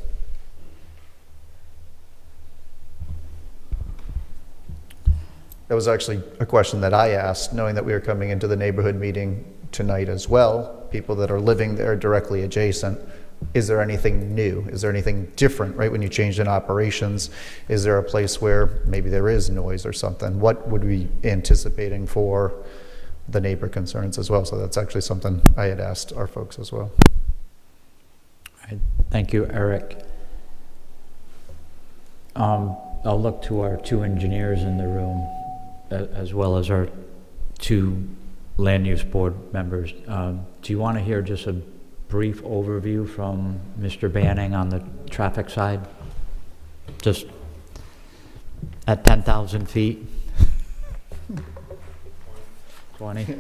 That was actually a question that I asked, knowing that we were coming into the neighborhood meeting tonight as well, people that are living there directly adjacent. Is there anything new? Is there anything different, right, when you change in operations? Is there a place where maybe there is noise or something? What would we be anticipating for the neighbor concerns as well? So that's actually something I had asked our folks as well. All right. Thank you, Eric. I'll look to our two engineers in the room, as well as our two land use board members. Do you want to hear just a brief overview from Mr. Banning on the traffic side? Just at 10,000 feet? 20?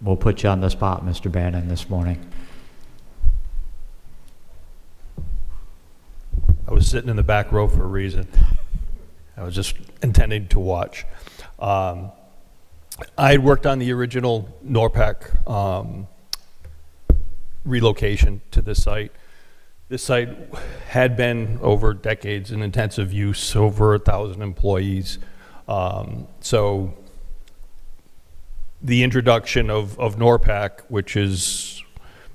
We'll put you on the spot, Mr. Banning, this morning. I was sitting in the back row for a reason. I was just intending to watch. I had worked on the original NORPAC relocation to this site. This site had been over decades in intensive use, over 1,000 employees. So the introduction of NORPAC, which is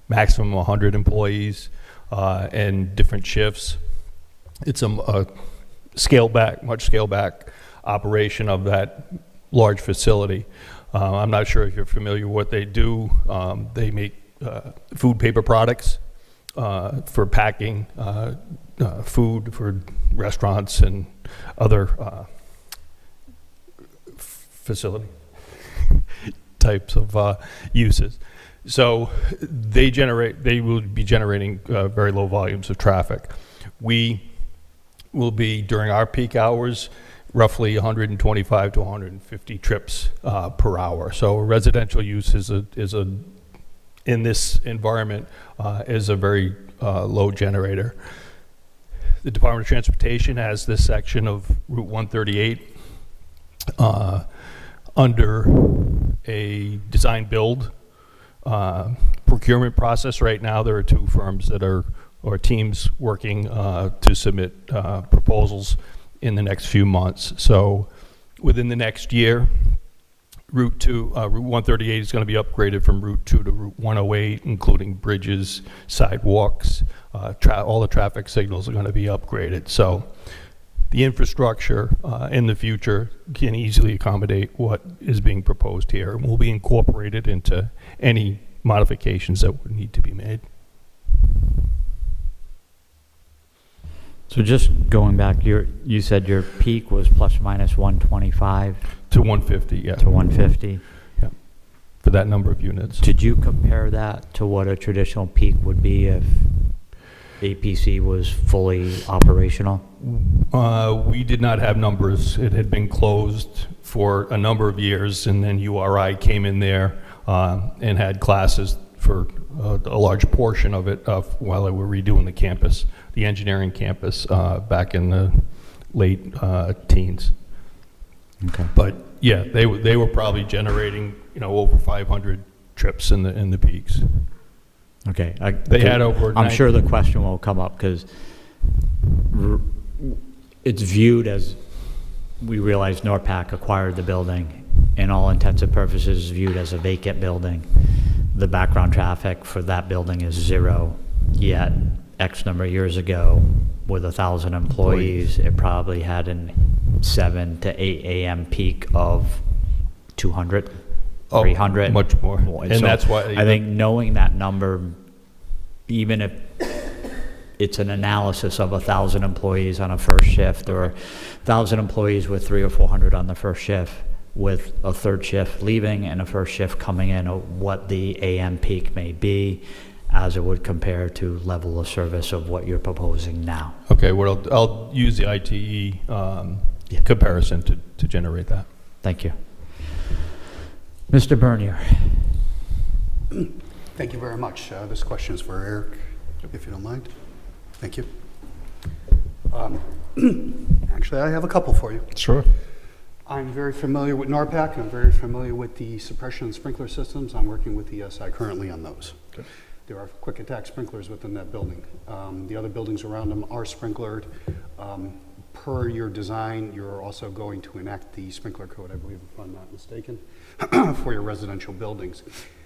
maximum 100 employees and different shifts, it's a scale back, much scale back operation of that large facility. I'm not sure if you're familiar with what they do. They make food paper products for packing food for restaurants and other facility types of uses. So they will be generating very low volumes of traffic. We will be, during our peak hours, roughly 125 to 150 trips per hour. So residential use in this environment is a very low generator. The Department of Transportation has this section of Route 138 under a design build procurement process right now. There are two firms that are or teams working to submit proposals in the next few months. So within the next year, Route 138 is going to be upgraded from Route 2 to Route 108, including bridges, sidewalks, all the traffic signals are going to be upgraded. So the infrastructure in the future can easily accommodate what is being proposed here and will be incorporated into any modifications that would need to be made. So just going back, you said your peak was plus or minus 125 To 150, yeah. to 150. Yeah. For that number of units. Did you compare that to what a traditional peak would be if APC was fully operational? We did not have numbers. It had been closed for a number of years, and then URI came in there and had classes for a large portion of it while they were redoing the campus, the engineering campus, back in the late teens. Okay. But yeah, they were probably generating over 500 trips in the peaks. Okay. They had over. I'm sure the question will come up because it's viewed as, we realize NORPAC acquired the building, in all intents and purposes viewed as a vacant building. The background traffic for that building is 0, yet X number of years ago, with 1,000 employees, it probably had an 7 to 8 a.m. peak of 200, 300. Much more. And so that's why I think knowing that number, even if it's an analysis of 1,000 employees on a first shift, or 1,000 employees with 300 or 400 on the first shift, with a third shift leaving and a first shift coming in, what the AM peak may be as it would compare to level of service of what you're proposing now. Okay, well, I'll use the ITE comparison to generate that. Thank you. Mr. Bernier. Thank you very much. This question is for Eric, if you don't mind. Thank you. Actually, I have a couple for you. Sure. I'm very familiar with NORPAC. I'm very familiar with the suppression and sprinkler systems. I'm working with the ESI currently on those. Okay. There are quick attack sprinklers within that building. The other buildings around them are sprinklered. Per your design, you're also going to enact the sprinkler code, I believe, if I'm not mistaken, for your residential buildings.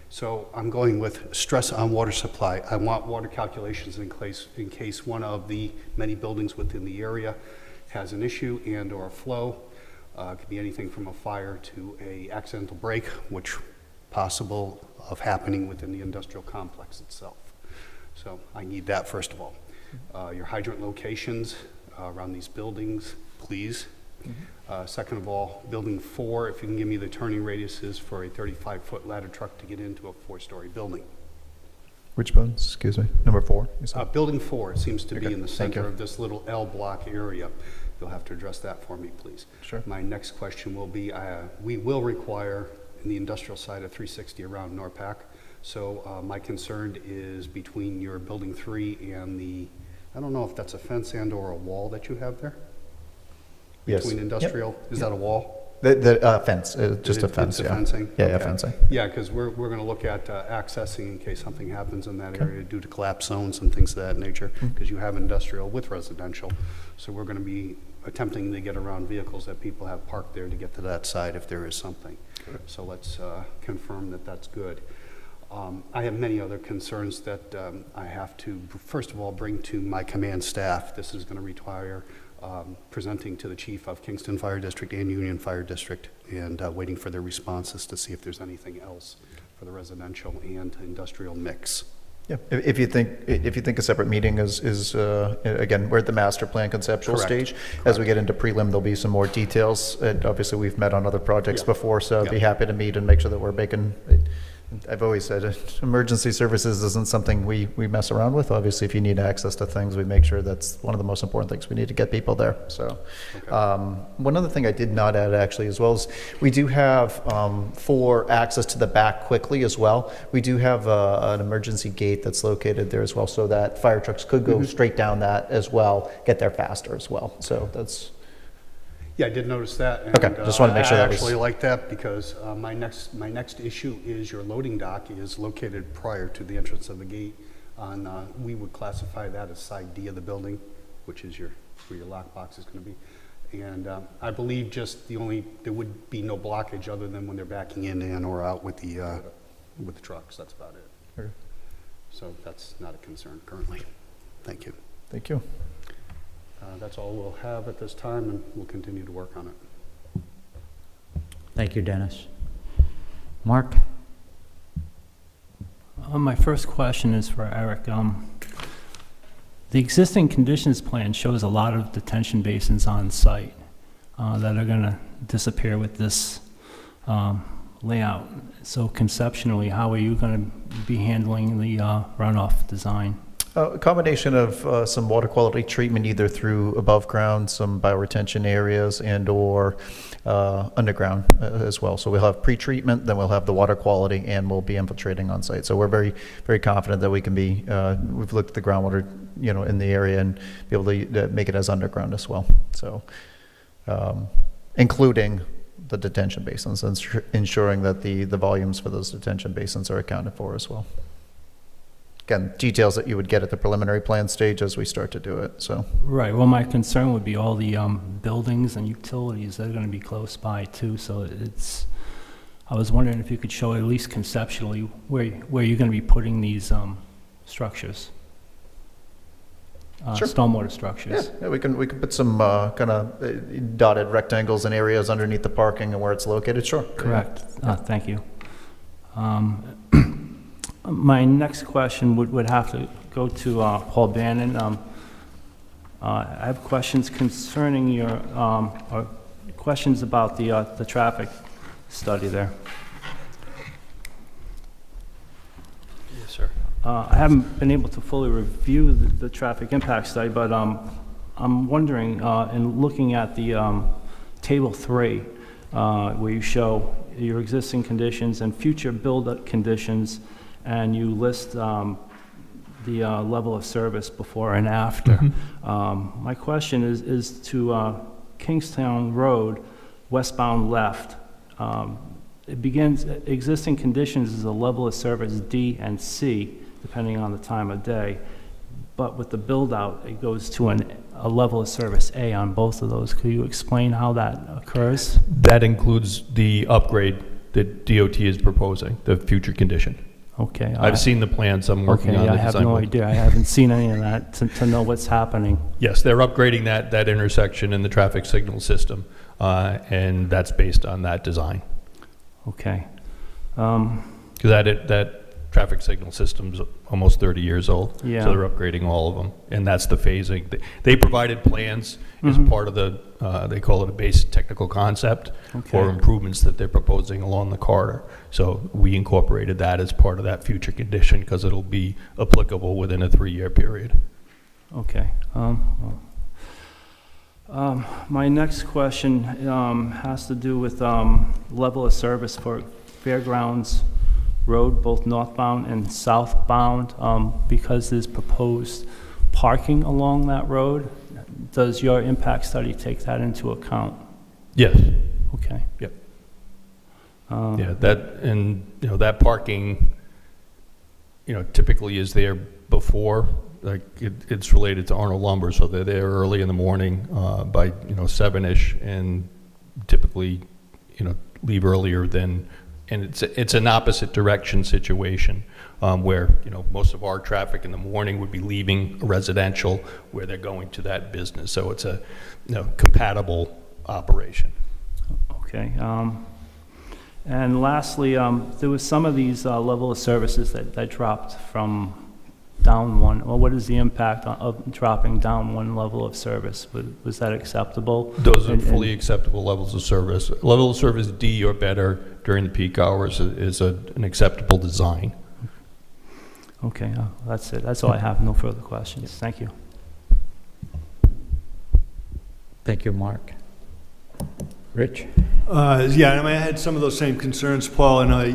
So I'm going with stress on water supply. I want water calculations in case one of the many buildings within the area has an issue and or a flow. It could be anything from a fire to a accidental break, which possible of happening within the industrial complex itself. So I need that first of all. Your hydrant locations around these buildings, please. Second of all, building 4, if you can give me the turning radiuses for a 35-foot ladder truck to get into a 4-story building. Which bones? Excuse me. Number 4. You said? Building 4 seems to Okay, be in the thank center you. of this little L block area. You'll have to address that for me, please. Sure. My next question will be, we will require in the industrial side a 360 around NORPAC. So my concern is between your building 3 and the, I don't know if that's a fence and or a wall that you have there? Yes. Between industrial, is that a wall? The fence, just a It's fence, a yeah. fencing? Yeah, Okay. fencing. Yeah, because we're going to look at accessing in case something happens in that area due to collapse zones and things of that nature, because you have industrial with residential. So we're going to be attempting to get around vehicles that people have parked there to get to that side if there is something. So let's confirm that that's good. I have many other concerns that I have to, first of all, bring to my command staff. This is going to require presenting to the chief of Kingston Fire District and Union Fire District and waiting for their responses to see if there's anything else for the residential and industrial mix. Yeah, if you think a separate meeting is again, we're at the master plan conceptual Correct. stage. As we get into prelim, there'll be some more details. And obviously, we've met on other projects Yeah. before, so I'd be Yeah. happy to meet and make sure that we're making. I've always said emergency services isn't something we mess around with. Obviously, if you need access to things, we make sure that's one of the most important things. We need to get people there. So, one other thing I did not add actually, as well as we do have for access to the back quickly as well. We do have an emergency gate that's located there as well, so that fire trucks could go straight down that as well, get there faster as well. So that's. Yeah, I did notice that. And, Okay, just wanted to make sure I that was- actually like that because my next issue is your loading dock is located prior to the entrance of the gate we would classify that as side D of the building, which is where your lockbox is going to be. And I believe there would be no blockage other than when they're backing in and or out with the trucks. That's about it. Okay. So that's not a concern currently. Thank you. Thank you. That's all we'll have at this time, and we'll continue to work on it. Thank you, Dennis. Mark? My first question is for Eric. The existing conditions plan shows a lot of detention basins on site that are going to disappear with this layout. So conceptually, how are you going to be handling the runoff design? A combination of some water quality treatment, either through above ground, some bioretention areas, and or underground as well. So we'll have pre-treatment, then we'll have the water quality, and we'll be infiltrating on site. So we're very, very confident that we can be. We've looked at the groundwater, in the area, and be able to make it as underground as well. So, including the detention basins, and ensuring that the volumes for those detention basins are accounted for as well. Again, details that you would get at the preliminary plan stage as we start to do it. So. Right. Well, my concern would be all the buildings and utilities that are going to be close by too. So I was wondering if you could show at least conceptually where you're going to be putting these structures, Sure. stormwater structures. Yeah, we can put some kind of dotted rectangles and areas underneath the parking and where it's located. Sure. Correct. Thank you. My next question would have to go to Paul Bannon. I have questions concerning your, or questions about the traffic study there. Yes, sir. I haven't been able to fully review the traffic impact study, but I'm wondering, in looking at the table 3, where you show your existing conditions and future build-up conditions, and you list the level of service before and after. My question is to Kingstown Road, westbound left. It begins, existing conditions is a level of service D and C, depending on the time of day. But with the build-out, it goes to a level of service A on both of those. Could you explain how that occurs? That includes the upgrade that DOT is proposing, the future condition. Okay. I've seen the plans. I'm working on the I have design no book. idea. I haven't seen any of that to know what's happening. Yes, they're upgrading that intersection in the traffic signal system, and that's based on that design. Okay. Because that traffic signal system's almost 30 years old, Yeah. so they're upgrading all of them, and that's the phasing. They provided plans as part of the, they call it a base technical concept for improvements that they're proposing along the corridor. So we incorporated that as part of that future condition because it'll be applicable within a 3-year period. Okay. My next question has to do with level of service for Fairgrounds Road, both northbound and southbound, because there's proposed parking along that road. Does your impact study take that into account? Yes. Okay. Yep. Yeah, that parking, typically is there before. Like it's related to Arnold Lumber, so they're there early in the morning by 7-ish, and typically leave earlier than. And it's an opposite direction situation where most of our traffic in the morning would be leaving residential where they're going to that business. So it's a compatible operation. Okay. And lastly, there was some of these level of services that dropped from down one. Well, what is the impact of dropping down one level of service? Was that acceptable? Those are fully acceptable levels of service. Level of service D or better during the peak hours is an acceptable design. Okay, that's it. That's all I have. No further questions. Thank you. Thank you, Mark. Rich? Yeah, I had some of those same concerns, Paul, but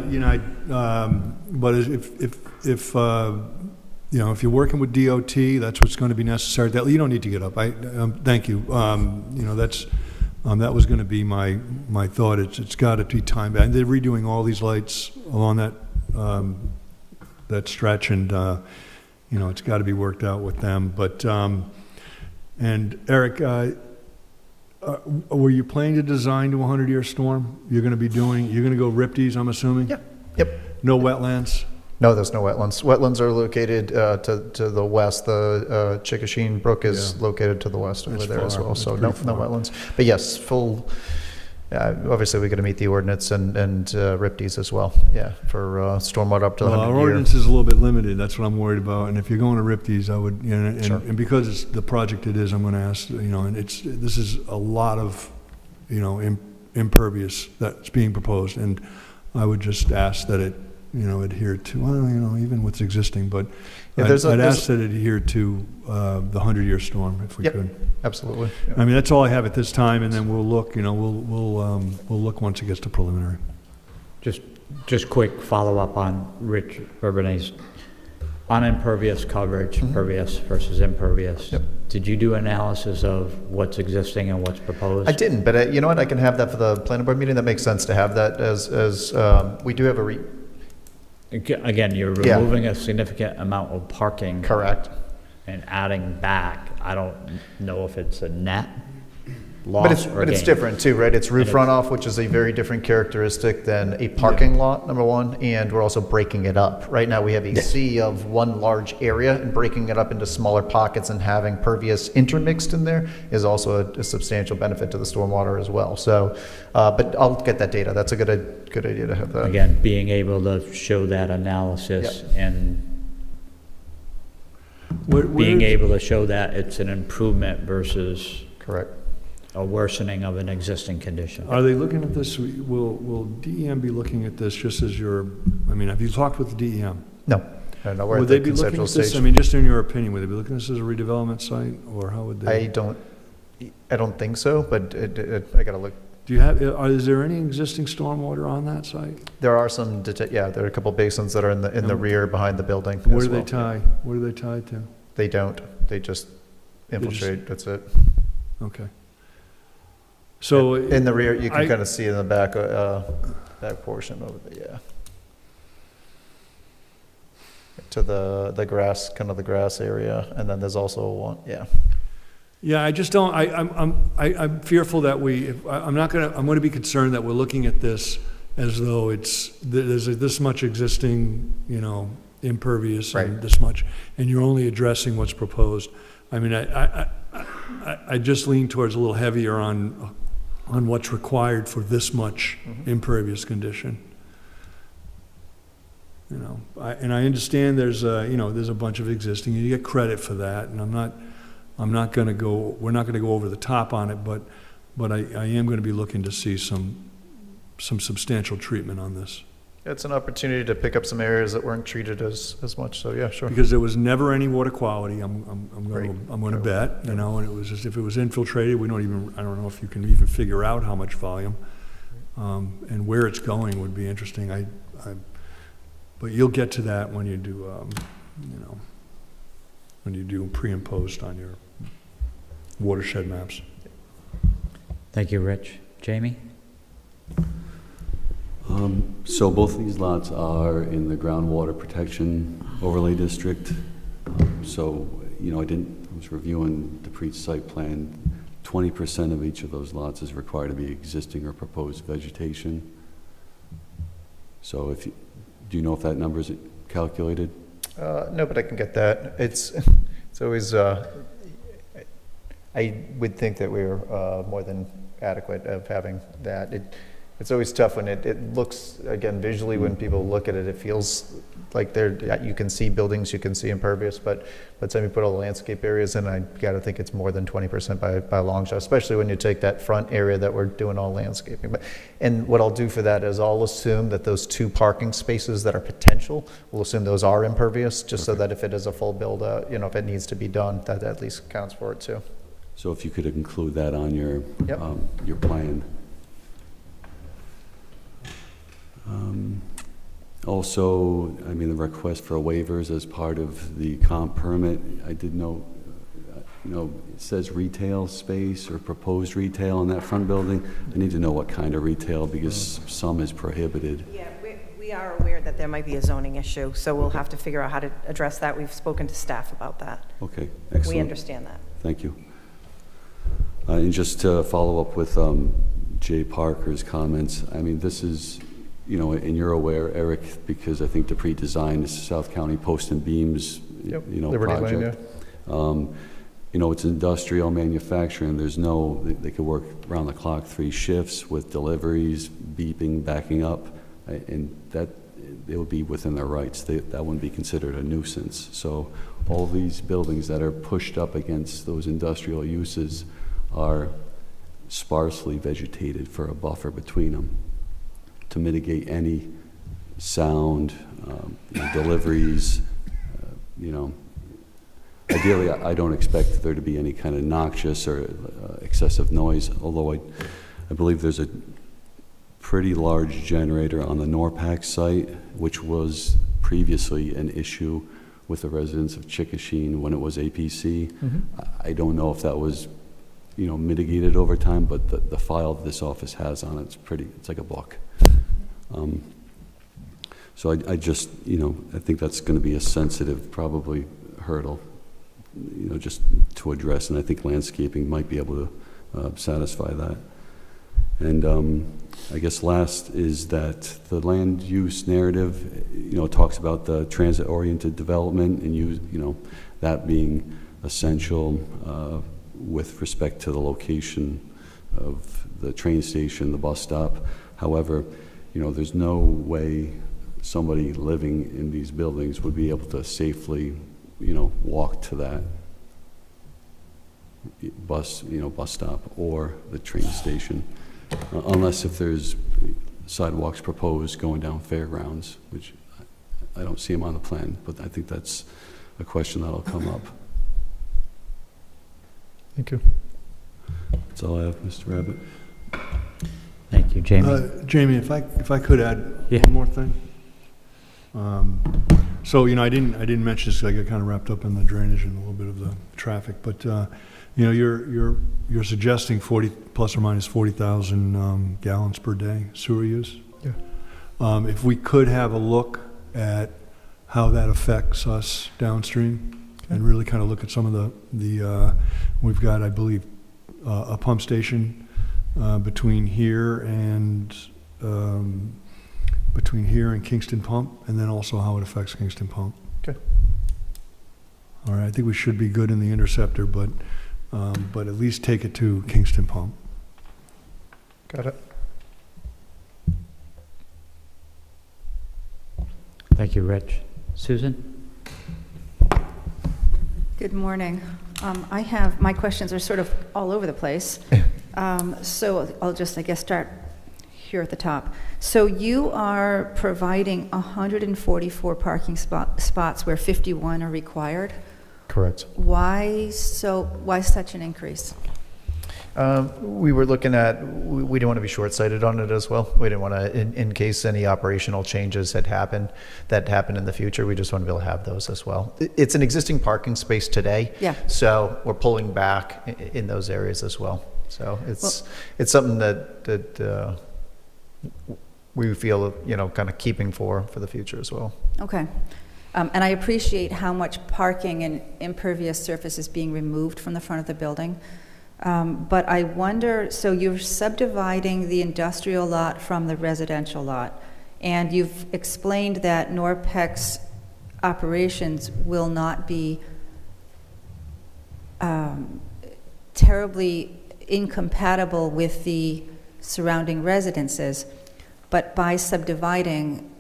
if you're working with DOT, that's what's going to be necessary. You don't need to get up. Thank you. That was going to be my thought. It's got to be time bound. They're redoing all these lights along that stretch, and you know, it's got to be worked out with them. But, and Eric, were you planning to design to a 100-year storm? You're going to go RIPDs, I'm assuming? Yeah. Yep. No wetlands? No, there's no wetlands. Wetlands are located to the west. The Chickasha Brook is Yeah. located to the west over That's there as far. well. That's So no pretty far. wetlands. But yes, full. Obviously, we got to meet the ordinance and RIPDs as well. Yeah, for stormwater up to the Well, our 100 year. ordinance is a little bit limited, that's what I'm worried about, and if you're going to RIPDs, I would, you know, and, Sure. and because it's the project it is, I'm gonna ask, you know, and this is a lot of, you know, impervious that's being proposed, and I would just ask that it, you know, adhere to, well, you know, even what's existing, but Yeah, I'd there's ask that it adhere to the 100-year storm, if we Yep. could. Absolutely. I mean, that's all I have at this time, and then we'll look, you know, we'll look once it gets to preliminary. Just quick follow-up on Rich Urban's on impervious coverage, pervious versus impervious. Yep. Did you do analysis of what's existing and what's proposed? I didn't, but you know what? I can have that for the planning board meeting. That makes sense to have that as we do have a Again, you're Yeah. removing a significant amount of parking correct. and adding back. I don't know if it's a net loss or But it's gain. different too, right? It's roof And it's- runoff, which is a very different characteristic than a parking lot, number one, and we're also breaking it up. Right now, we have a sea of one large area, and breaking it up into smaller pockets and having pervious intermixed in there is also a substantial benefit to the stormwater as well. So, but I'll get that data. That's a good idea to have that. Again, being able to show that analysis and being able to show that it's an improvement versus Correct. a worsening of an existing condition. Are they looking at this, will DEM be looking at this just as I mean, have you talked with the DEM? No, no, we're Would at they the be looking conceptual at this, stage. I mean, just in your opinion, would they be looking at this as a redevelopment site, or how would I they? don't think so, but I gotta look. Do you have, is there any existing stormwater on that site? There are some, there are a couple basins that are in the rear behind the building Where as do they well. tie? Where do they tie to? They don't, they just infiltrate, that's it. Okay. So. In the rear, you can I- kind of see in the back, back portion over there, yeah. To the grass, kind of the grass area, and then there's also one, yeah. Yeah, I just don't, I'm fearful that I'm gonna be concerned that we're looking at this as though there's this much existing, you know, impervious and Right. this much, and you're only addressing what's proposed. I mean, I just lean towards a little heavier on what's required for this much impervious condition. You know, and I understand there's a bunch of existing, and you get credit for that, and we're not gonna go over the top on it, but I am gonna be looking to see some substantial treatment on this. It's an opportunity to pick up some areas that weren't treated as much, so yeah, sure. Because there was never any water quality, I'm Great. gonna bet, you know, and it was just, if it was infiltrated, I don't know if you can even figure out how much volume. And where it's going would be interesting, but you'll get to that when you do, when you do pre and post on your watershed maps. Thank you, Rich. Jamie? So both of these lots are in the groundwater protection overlay district. So, you know, I was reviewing the pre-site plan. 20% of each of those lots is required to be existing or proposed vegetation. So do you know if that number is calculated? No, but I can get that. It's always, I would think that we're more than adequate of having that. It's always tough when it looks, again, visually, when people look at it, it feels like you can see buildings, you can see impervious, but by the time you put all the landscape areas in, I gotta think it's more than 20% by a long shot, especially when you take that front area that we're doing all landscaping. And what I'll do for that is I'll assume that those 2 parking spaces that are potential, we'll assume those are impervious, just so that if it is a full build, if it needs to be done, that at least counts for it too. So if you could include that on your Yep. plan. Also, I mean, the request for waivers as part of the comp permit, I did note, it says retail space or proposed retail in that front building. I need to know what kind of retail, because some is prohibited. Yeah, We are aware that there might be a zoning issue, so we'll have to figure out how to address that. We've spoken to staff about that. Okay, excellent. We understand that. Thank you. And just to follow up with Jay Parker's comments, I mean, this is, you know, and you're aware, Eric, because I think Dupree designed the South County Post and Beams, Yep, you know, Liberty Lane, project. You know, it's industrial manufacturing. There's no, they could work around the clock 3 shifts with deliveries, beeping, backing up, and that, they would be within their rights. That wouldn't be considered a nuisance. So all these buildings that are pushed up against those industrial uses are sparsely vegetated for a buffer between them to mitigate any sound, deliveries, you know. Ideally, I don't expect there to be any kind of noxious or excessive noise, although I believe there's a pretty large generator on the Norpac site, which was previously an issue with the residents of Chickasha when it was APC. I don't know if that was, you know, mitigated over time, but the file this office has on it, it's like a book. So I just, you know, I think that's going to be a sensitive, probably, hurdle, you know, just to address, and I think landscaping might be able to satisfy that. And I guess last is that the land use narrative, you know, talks about the transit-oriented development and you know, that being essential with respect to the location of the train station, the bus stop. However, you know, there's no way somebody living in these buildings would be able to safely, you know, walk to that bus stop or the train station, unless if there's sidewalks proposed going down Fairgrounds, which I don't see them on the plan, but I think that's a question that'll come up. Thank you. That's all I have, Mr. Rabbit. Thank you, Jamie. Jamie, if I could add Yeah. one more thing. So, you know, I didn't mention this 'cause I got kind of wrapped up in the drainage and a little bit of the traffic, but, you know, you're suggesting 40, plus or minus 40,000 gallons per day sewer use? Yeah. If we could have a look at how that affects us downstream and really kind of look at some of the we've got, I believe, a pump station between here and Kingston Pump, and then also how it affects Kingston Pump. Okay. All right, I think we should be good in the interceptor, but at least take it to Kingston Pump. Got it. Thank you, Rich. Susan? Good morning. My questions are sort of all over the place. So I'll just, I guess, start here at the top. So you are providing 144 parking spots where 51 are required. Correct. Why such an increase? We were looking at, we didn't want to be short-sighted on it as well. We didn't want to, in case any operational changes had happened, that happened in the future, we just want to be able to have those as well. It's an existing parking space today. Yeah. So we're pulling back in those areas as well. So it's something that we feel, you know, kind of keeping for the future as well. Okay. And I appreciate how much parking and impervious surface is being removed from the front of the building. But I wonder, so you're subdividing the industrial lot from the residential lot, and you've explained that Norpec's operations will not be terribly incompatible with the surrounding residences, but by subdividing,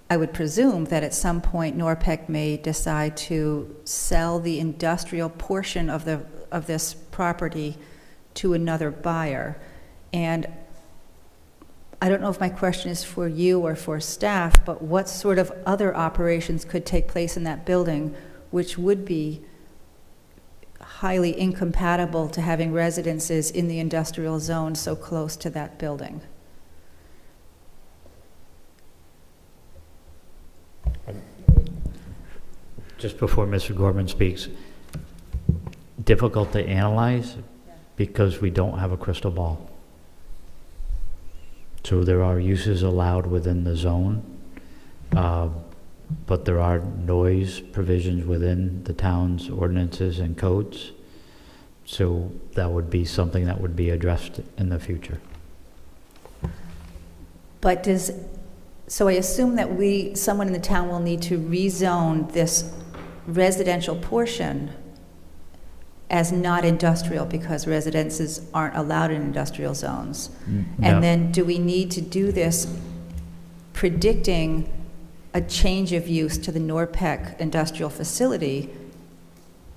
I would presume that at some point Norpec may decide to sell the industrial portion of this property to another buyer. And I don't know if my question is for you or for staff, but what sort of other operations could take place in that building which would be highly incompatible to having residences in the industrial zone so close to that building? Just before Mr. Gorman speaks, difficult to analyze because we don't have a crystal ball. So there are uses allowed within the zone, but there are noise provisions within the town's ordinances and codes. So that would be something that would be addressed in the future. But so I assume that someone in the town will need to rezone this residential portion as not industrial because residences aren't allowed in industrial zones. No. And then do we need to do this predicting a change of use to the Norpec industrial facility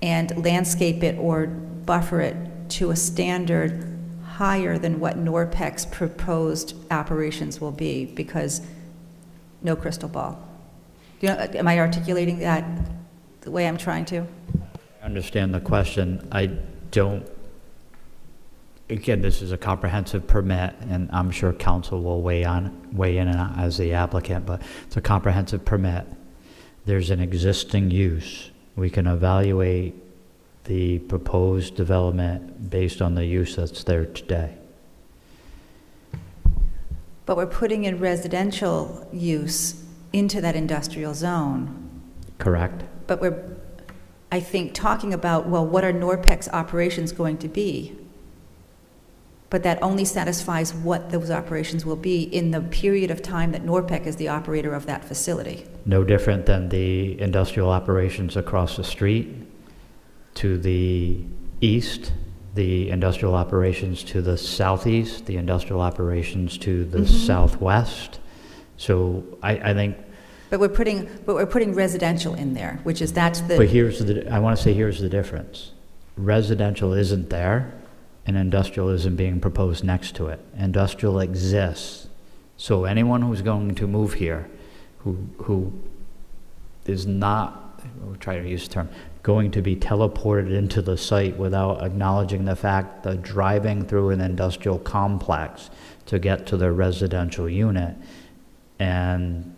and landscape it or buffer it to a standard higher than what Norpec's proposed operations will be, because no crystal ball? Am I articulating that the way I'm trying to? I understand the question. I don't, again, this is a comprehensive permit, and I'm sure council will weigh in as the applicant, but it's a comprehensive permit. There's an existing use. We can evaluate the proposed development based on the use that's there today. But we're putting in residential use into that industrial zone. Correct? But we're, I think, talking about, well, what are Norpec's operations going to be? But that only satisfies what those operations will be in the period of time that Norpec is the operator of that facility. No different than the industrial operations across the street. To the east, the industrial operations to the southeast, the industrial operations to the southwest. So I think. But we're putting residential in there, which is But I want to say here's the difference. Residential isn't there, and industrial isn't being proposed next to it. Industrial exists. So anyone who's going to move here, who is not, we'll try to use the term, going to be teleported into the site without acknowledging the fact that driving through an industrial complex to get to their residential unit, and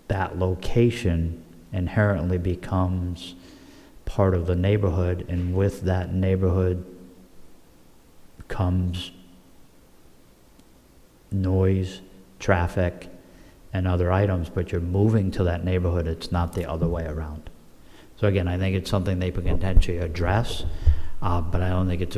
that location inherently becomes part of the neighborhood, and with that neighborhood comes noise, traffic, and other items, but you're moving to that neighborhood, it's not the other way around. So again, I think it's something they could potentially address, but I don't think it's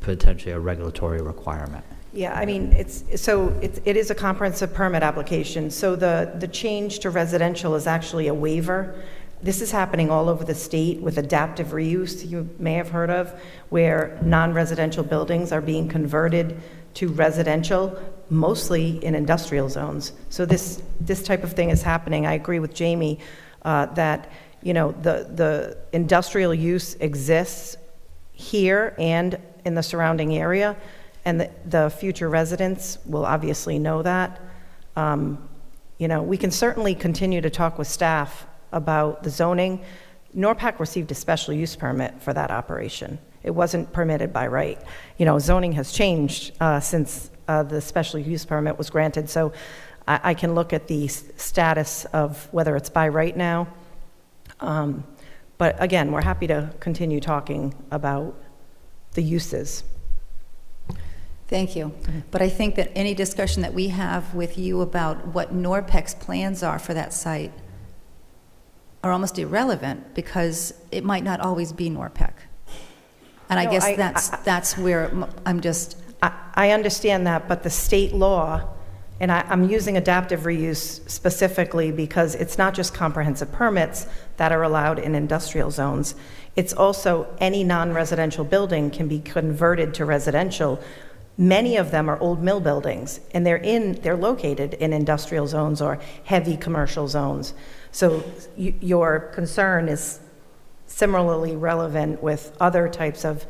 potentially a regulatory requirement. Yeah, I mean, it is a comprehensive permit application, so the change to residential is actually a waiver. This is happening all over the state with adaptive reuse, you may have heard of, where non-residential buildings are being converted to residential, mostly in industrial zones. So this type of thing is happening. I agree with Jamie that, you know, the industrial use exists here and in the surrounding area, and the future residents will obviously know that. You know, we can certainly continue to talk with staff about the zoning. Norpec received a special use permit for that operation. It wasn't permitted by right. You know, zoning has changed since the special use permit was granted, so I can look at the status of whether it's by right now. But again, we're happy to continue talking about the uses. Thank you. But I think that any discussion that we have with you about what Norpec's plans are for that site are almost irrelevant, because it might not always be Norpec. And I guess that's where I'm just... I understand that, but the state law, and I'm using adaptive reuse specifically because it's not just comprehensive permits that are allowed in industrial zones. It's also any non-residential building can be converted to residential. Many of them are old mill buildings, and they're located in industrial zones or heavy commercial zones. So your concern is similarly relevant with other types of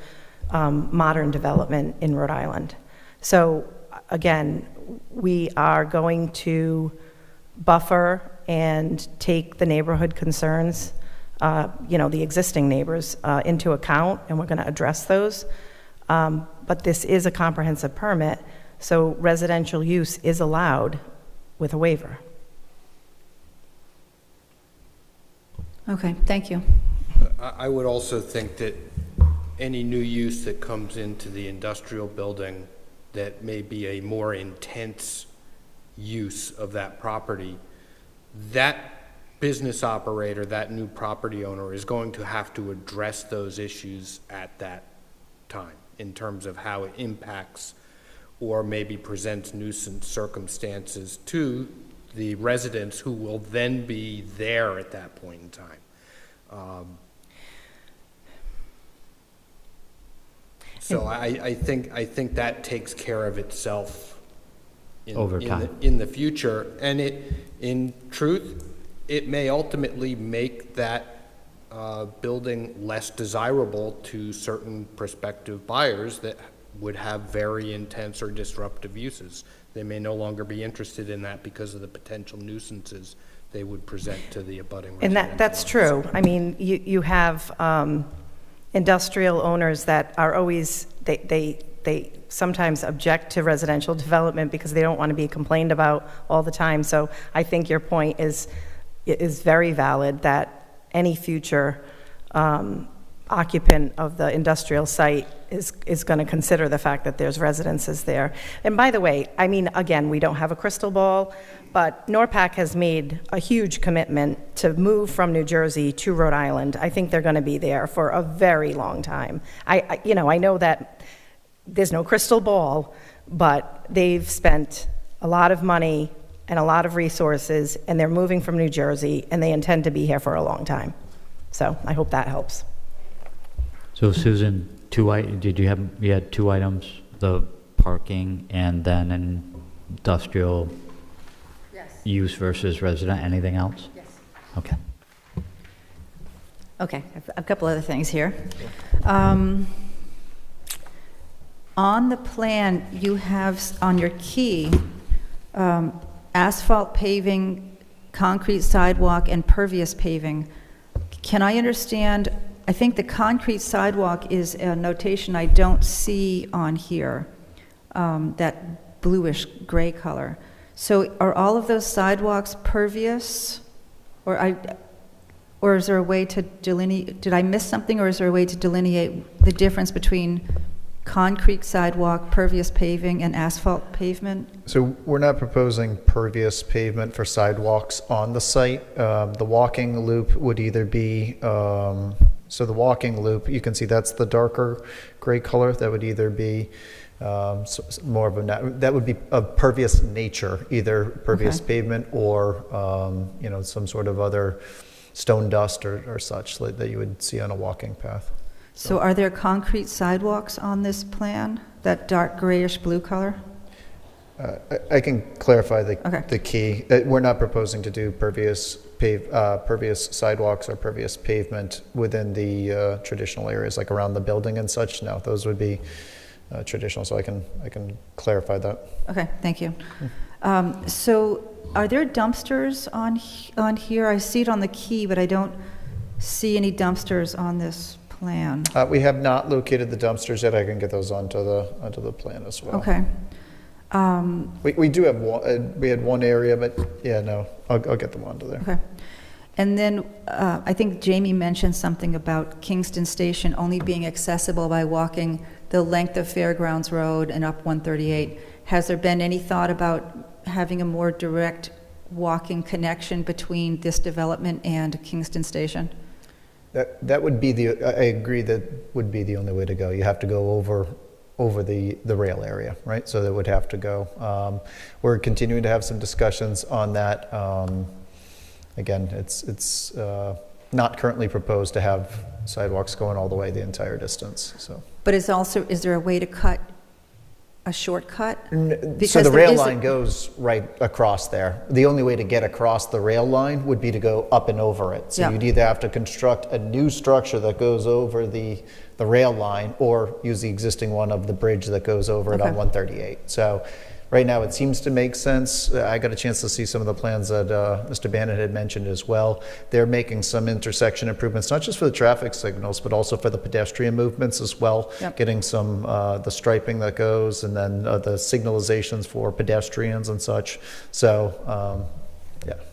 modern development in Rhode Island. So again, we are going to buffer and take the neighborhood concerns, you know, the existing neighbors into account, and we're going to address those. But this is a comprehensive permit, so residential use is allowed with a waiver. Okay, thank you. I would also think that any new use that comes into the industrial building that may be a more intense use of that property, that business operator, that new property owner is going to have to address those issues at that time in terms of how it impacts or maybe presents nuisance circumstances to the residents who will then be there at that point in time. So I think that takes care of itself Over time. in the future. And in truth, it may ultimately make that building less desirable to certain prospective buyers that would have very intense or disruptive uses. They may no longer be interested in that because of the potential nuisances they would present to the abutting And residential that's owners. true. I mean, you have industrial owners that are always, they sometimes object to residential development because they don't want to be complained about all the time. So I think your point is very valid, that any future occupant of the industrial site is going to consider the fact that there's residences there. And by the way, I mean, again, we don't have a crystal ball, but NORPAC has made a huge commitment to move from New Jersey to Rhode Island. I think they're going to be there for a very long time. I know that there's no crystal ball, but they've spent a lot of money and a lot of resources, and they're moving from New Jersey, and they intend to be here for a long time. So I hope that helps. So Susan, you had two items, the parking and then an industrial use versus resident, anything else? Yes. Okay. Okay, a couple other things here. On the plan, you have on your key, asphalt paving, concrete sidewalk, and pervious paving. Can I understand, I think the concrete sidewalk is a notation I don't see on here, that bluish gray color. So are all of those sidewalks pervious? Or is there a way to delineate, did I miss something, or is there a way to delineate the difference between concrete sidewalk, pervious paving, and asphalt pavement? So we're not proposing pervious pavement for sidewalks on the site. The walking loop would either be, so the walking loop, you can see that's the darker gray color. That would either be more of that would be of pervious nature, either pervious pavement or, some sort of other stone dust or such that you would see on a walking path. So are there concrete sidewalks on this plan, that dark grayish blue color? I can clarify the key. We're not proposing to do pervious sidewalks or pervious pavement within the traditional areas, like around the building and such. No, those would be traditional, so I can clarify that. Okay, thank you. So are there dumpsters on here? I see it on the key, but I don't see any dumpsters on this plan. We have not located the dumpsters yet. I can get those onto the plan as well. Okay. We do have one. We had one area, but yeah, no, I'll get them onto there. Okay. And then I think Jamie mentioned something about Kingston Station only being accessible by walking the length of Fairgrounds Road and up 138. Has there been any thought about having a more direct walking connection between this development and Kingston Station? That would be I agree, that would be the only way to go. You have to go over the rail area, right? So that would have to go. We're continuing to have some discussions on that. Again, it's not currently proposed to have sidewalks going all the way the entire distance. So, but is there a way to cut a shortcut? So the rail line goes right across there. The only way to get across the rail line would be to go up and over it. So you'd either have to construct a new structure that goes over the rail line or use the existing one of the bridge that goes over it on 138. So right now it seems to make sense. I got a chance to see some of the plans that Mr. Bannon had mentioned as well. They're making some intersection improvements, not just for the traffic signals, but also for the pedestrian movements as well. Getting some the striping that goes, and then the signalizations for pedestrians and such. So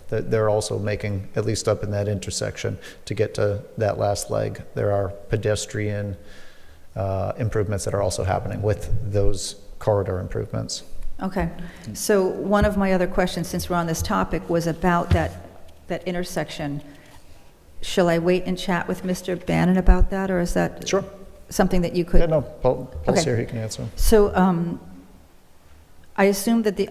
they're also making, at least up in that intersection, to get to that last leg. There are pedestrian improvements that are also happening with those corridor improvements. Okay. So one of my other questions, since we're on this topic, was about that intersection. Shall I wait and chat with Mr. Bannon about that, or is that Sure. something that you could? Yeah, no, Paul's Okay. here, he can answer. So I assume that the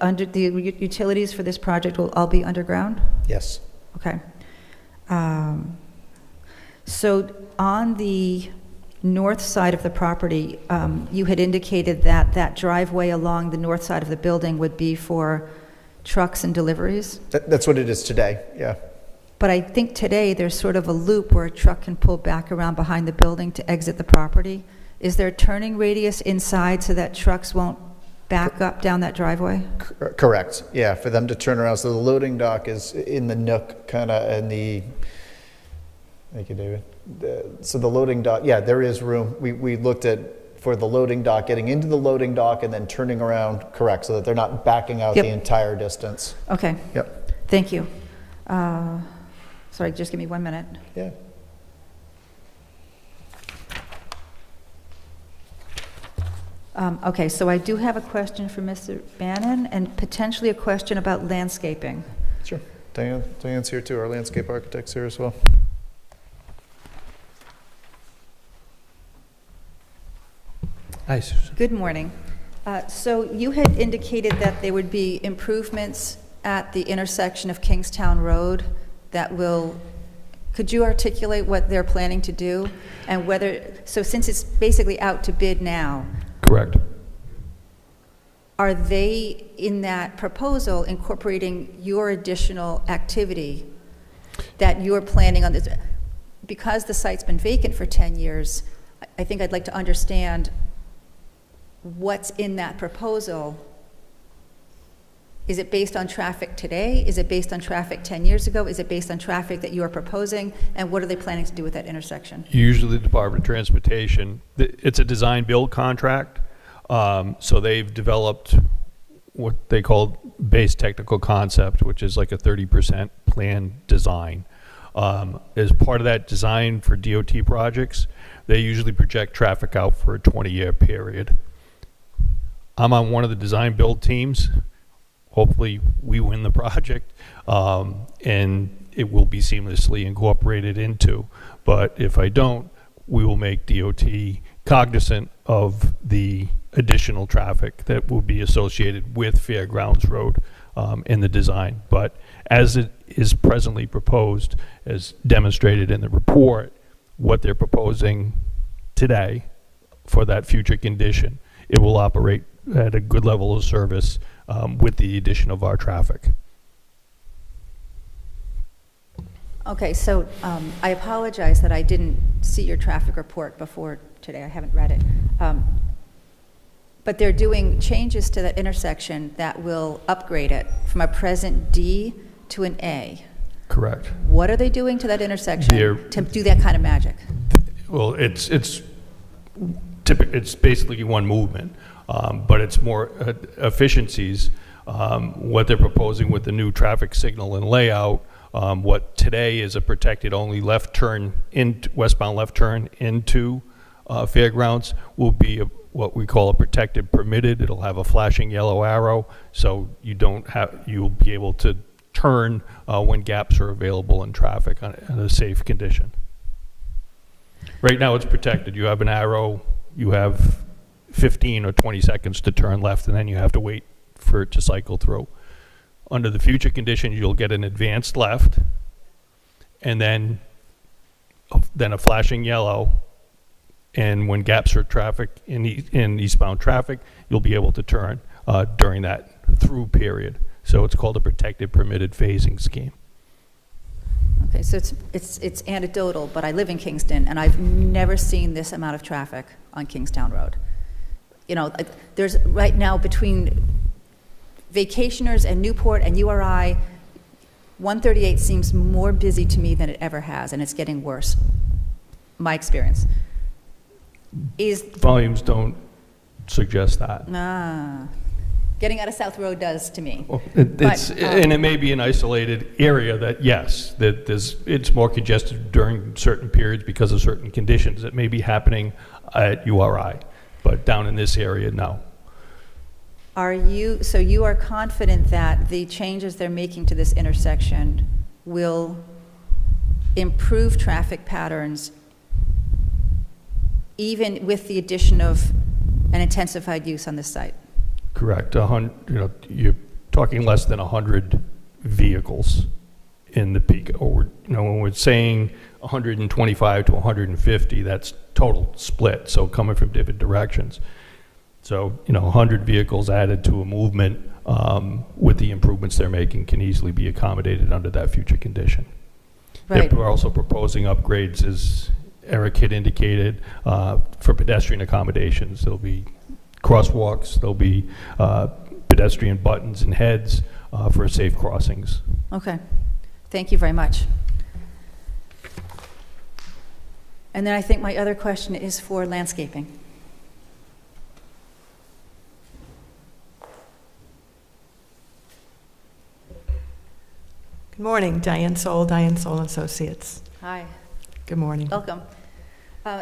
utilities for this project will all be underground? Yes. Okay. So on the north side of the property, you had indicated that that driveway along the north side of the building would be for trucks and deliveries? That's what it is today, yeah. But I think today there's sort of a loop where a truck can pull back around behind the building to exit the property. Is there a turning radius inside so that trucks won't back up down that driveway? Correct, yeah, for them to turn around. So the loading dock is in the nook, kind of in the, thank you, David. So the loading dock, yeah, there is room. We looked at, for the loading dock, getting into the loading dock and then turning around, correct, so that they're not backing out Yep. the entire distance. Okay. Yep. Thank you. Sorry, just give me 1 minute. Yeah. Okay, so I do have a question for Mr. Bannon and potentially a question about landscaping. Sure. Diane's here too, our landscape architect's here as well. Hi, Susan. Good morning. So you had indicated that there would be improvements at the intersection of Kingstown Road that will, could you articulate what they're planning to do? And whether, so since it's basically out to bid now, Correct. are they, in that proposal, incorporating your additional activity that you're planning on this? Because the site's been vacant for 10 years, I think I'd like to understand what's in that proposal. Is it based on traffic today? Is it based on traffic 10 years ago? Is it based on traffic that you are proposing? And what are they planning to do with that intersection? Usually the Department of Transportation, it's a design-build contract, so they've developed what they call base technical concept, which is like a 30% plan design. As part of that design for DOT projects, they usually project traffic out for a 20-year period. I'm on one of the design-build teams. Hopefully, we win the project, and it will be seamlessly incorporated into. But if I don't, we will make DOT cognizant of the additional traffic that will be associated with Fairgrounds Road in the design. But as it is presently proposed, as demonstrated in the report, what they're proposing today for that future condition, it will operate at a good level of service with the addition of our traffic. Okay, so I apologize that I didn't see your traffic report before today. I haven't read it. But they're doing changes to that intersection that will upgrade it from a present D to an A. Correct. What are they doing to that intersection to do that kind of magic? Well, it's basically one movement, but it's more efficiencies. What they're proposing with the new traffic signal and layout, what today is a protected only left turn westbound left turn into Fairgrounds will be what we call a protected permitted. It'll have a flashing yellow arrow, so you'll be able to turn when gaps are available in traffic in a safe condition. Right now it's protected. You have an arrow, you have 15 or 20 seconds to turn left, and then you have to wait for it to cycle through. Under the future conditions, you'll get an advanced left, and then a flashing yellow, and when gaps are traffic in eastbound traffic, you'll be able to turn during that through period. So it's called a protected permitted phasing scheme. Okay, so it's anecdotal, but I live in Kingston, and I've never seen this amount of traffic on Kingstown Road. You know, there's right now between vacationers and Newport and URI, 138 seems more busy to me than it ever has, and it's getting worse. My experience. Volumes don't suggest that. Getting out of South Road does to me. Well, and it may be an isolated area that, yes, that it's more congested during certain periods because of certain conditions. It may be happening at URI, but down in this area, no. So you are confident that the changes they're making to this intersection will improve traffic patterns even with the addition of an intensified use on this site? Correct. You're talking less than 100 vehicles in the peak. Or, when we're saying 125 to 150, that's total split, so coming from different directions. So, 100 vehicles added to a movement with the improvements they're making can easily be accommodated under that future condition. Right. We're also proposing upgrades, as Eric had indicated, for pedestrian accommodations. There'll be crosswalks, there'll be pedestrian buttons and heads for safe crossings. Okay. Thank you very much. And then I think my other question is for landscaping. Good morning, Diane Soul Associates. Hi. Good morning. Welcome.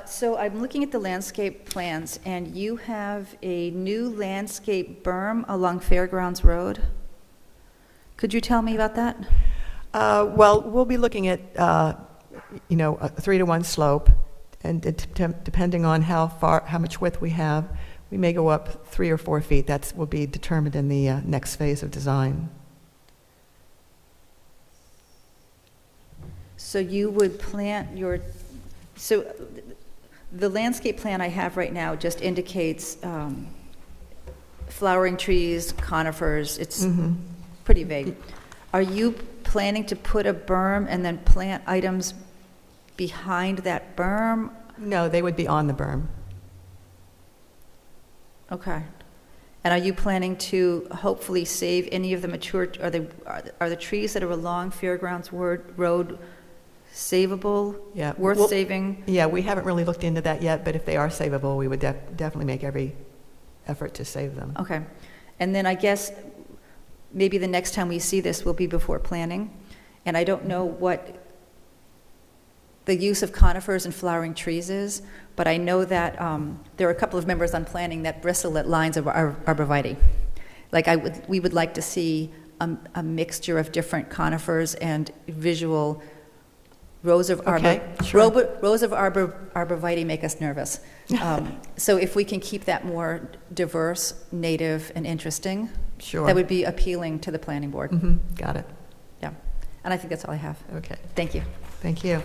So I'm looking at the landscape plans, and you have a new landscape berm along Fairgrounds Road. Could you tell me about that? Well, we'll be looking at, a 3-to-1 slope, and depending on how much width we have, we may go up 3 or 4 feet. That will be determined in the next phase of design. So you would plant so the landscape plan I have right now just indicates flowering trees, conifers. It's pretty vague. Are you planning to put a berm and then plant items behind that berm? No, they would be on the berm. Okay. And are you planning to hopefully save any of the mature, are the trees that are along Fairgrounds Road savable? Yeah. Worth saving? Yeah, we haven't really looked into that yet, but if they are savable, we would definitely make every effort to save them. Okay. And then I guess maybe the next time we see this will be before planning. And I don't know what the use of conifers and flowering trees is, but I know that there are a couple of members on planning that bristle at lines of arborvitae. Like we would like to see a mixture of different conifers and visual rows of arborvitae make us nervous. So if we can keep that more diverse, native, and interesting, sure, that would be appealing to the planning board. Got it. Yeah. And I think that's all I have. Okay. Thank you. Thank you.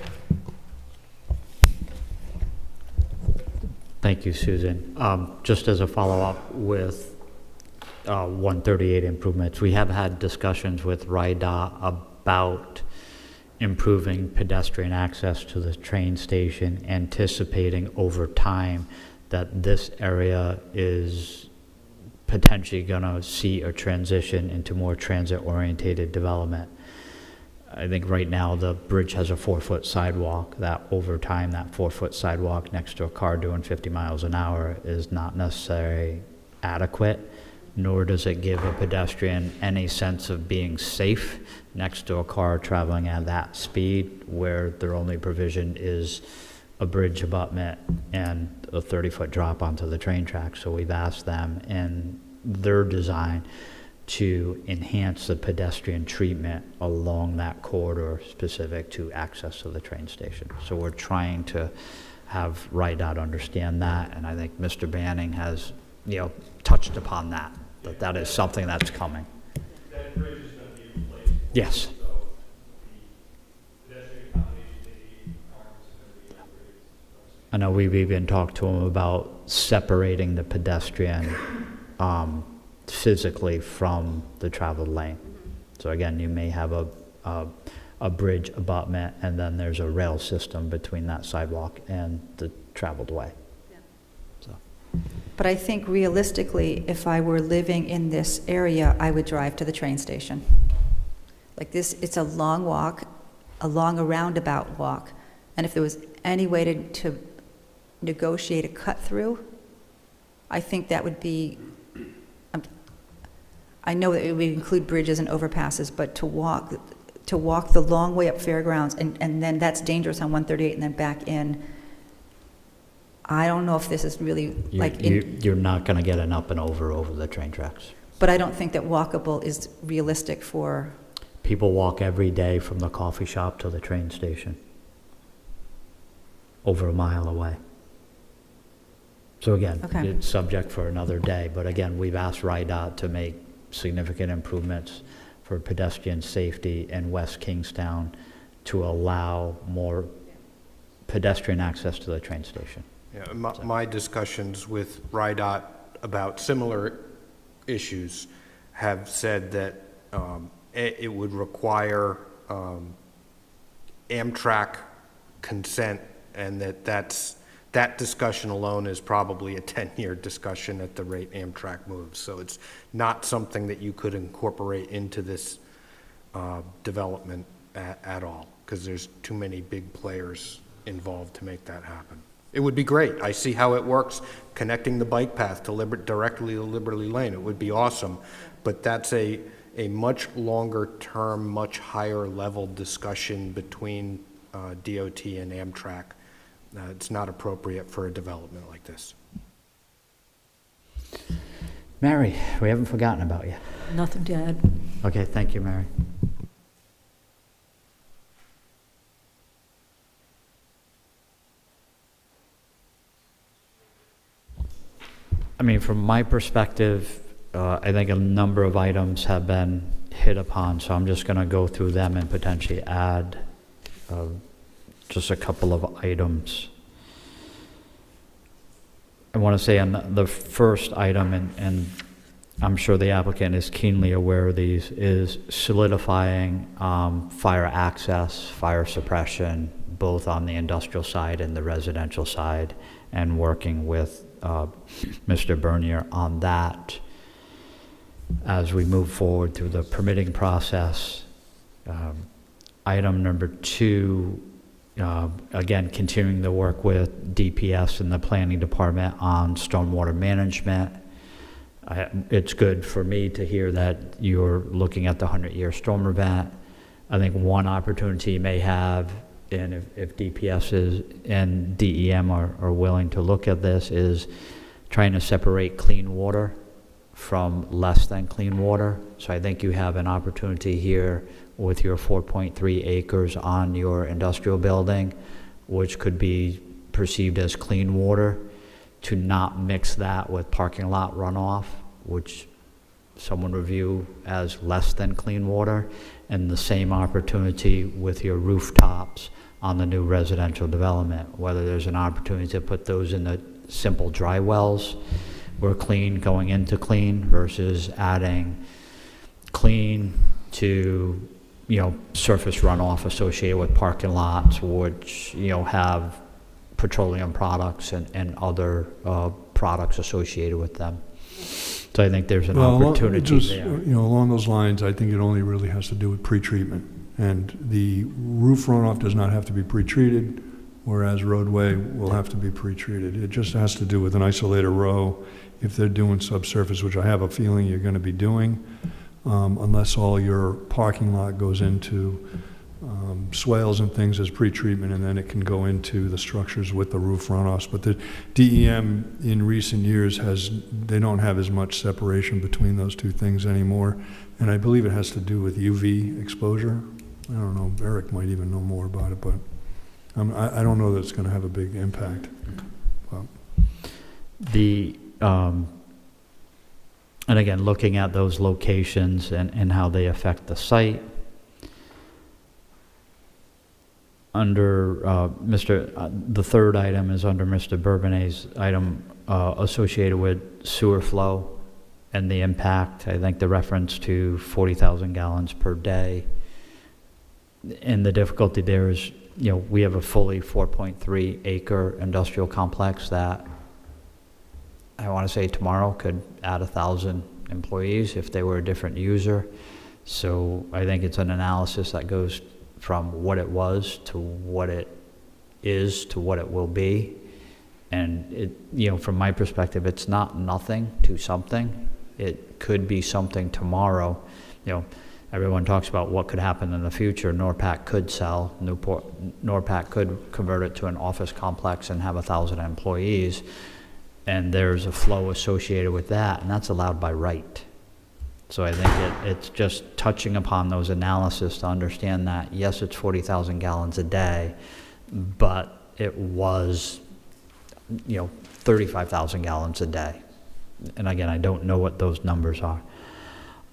Thank you, Susan. Just as a follow-up with 138 improvements, we have had discussions with RIDA about improving pedestrian access to the train station, anticipating over time that this area is potentially going to see a transition into more transit-oriented development. I think right now the bridge has a 4-foot sidewalk. That over time, that 4-foot sidewalk next to a car doing 50 miles an hour is not necessarily adequate, nor does it give a pedestrian any sense of being safe next to a car traveling at that speed, where their only provision is a bridge abutment and a 30-foot drop onto the train track. So we've asked them in their design to enhance the pedestrian treatment along that corridor specific to access to the train station. So we're trying to have RIDOT understand that, and I think Mr. Banning has, touched upon that is something that's coming. That bridge is going to be replaced. Yes. So the pedestrian accommodation requirements are going to be upgraded. I know we've even talked to them about separating the pedestrian physically from the traveled lane. So again, you may have a bridge abutment, and then there's a rail system between that sidewalk and the traveled way. Yeah. So. But I think realistically, if I were living in this area, I would drive to the train station. Like this, it's a long walk, a roundabout walk. And if there was any way to negotiate a cut through, I think that would be, I know that it would include bridges and overpasses, but to walk the long way up Fairgrounds, and then that's dangerous on 138 and then back in, I don't know if this is really You're not going to get an up and over the train tracks. But I don't think that walkable is realistic for, People walk every day from the coffee shop to the train station, over a mile away. So again, Okay. it's subject for another day, but again, we've asked RIDOT to make significant improvements for pedestrian safety in West Kingstown to allow more pedestrian access to the train station. Yeah, my discussions with RIDOT about similar issues have said that it would require Amtrak consent, and that discussion alone is probably a 10-year discussion at the rate Amtrak moves. So it's not something that you could incorporate into this development at all, because there's too many big players involved to make that happen. It would be great. I see how it works, connecting the bike path to directly to Liberty Lane. It would be awesome, but that's a much longer term, much higher level discussion between DOT and Amtrak. It's not appropriate for a development like this. Mary, we haven't forgotten about you. Nothing to add. Okay, thank you, Mary. I mean, from my perspective, I think a number of items have been hit upon, so I'm just going to go through them and potentially add just a couple of items. I want to say on the first item, and I'm sure the applicant is keenly aware of these, is solidifying fire access, fire suppression, both on the industrial side and the residential side, and working with Mr. Bernier on that as we move forward through the permitting process. Item number 2, again, continuing the work with DPS and the planning department on stormwater management. It's good for me to hear that you're looking at the 100-year storm event. I think one opportunity you may have, and if DPS is and DEM are willing to look at this, is trying to separate clean water from less than clean water. So I think you have an opportunity here with your 4.3 acres on your industrial building, which could be perceived as clean water, to not mix that with parking lot runoff, which someone would view as less than clean water, and the same opportunity with your rooftops on the new residential development, whether there's an opportunity to put those in the simple dry wells or clean going into clean versus adding clean to, surface runoff associated with parking lots, which, have petroleum products and other products associated with them. So I think there's an opportunity there. Along those lines, I think it only really has to do with pretreatment. And the roof runoff does not have to be pretreated, whereas roadway will have to be pretreated. It just has to do with an isolator row. If they're doing subsurface, which I have a feeling you're going to be doing, unless all your parking lot goes into swales and things as pretreatment, and then it can go into the structures with the roof runoffs. But the DEM in recent years they don't have as much separation between those two things anymore. And I believe it has to do with UV exposure. I don't know, Eric might even know more about it, but I don't know that it's going to have a big impact. And again, looking at those locations and how they affect the site. Under the third item is under Mr. Bourbonnet's item associated with sewer flow and the impact. I think the reference to 40,000 gallons per day. And the difficulty there is, we have a fully 4.3 acre industrial complex that I want to say tomorrow could add 1,000 employees if they were a different user. So I think it's an analysis that goes from what it was to what it is to what it will be. And it, from my perspective, it's not nothing to something. It could be something tomorrow. Everyone talks about what could happen in the future. NORPAC could sell. NORPAC could convert it to an office complex and have 1,000 employees. And there's a flow associated with that, and that's allowed by right. So I think it's just touching upon those analysis to understand that, yes, it's 40,000 gallons a day, but it was, 35,000 gallons a day. And again, I don't know what those numbers are.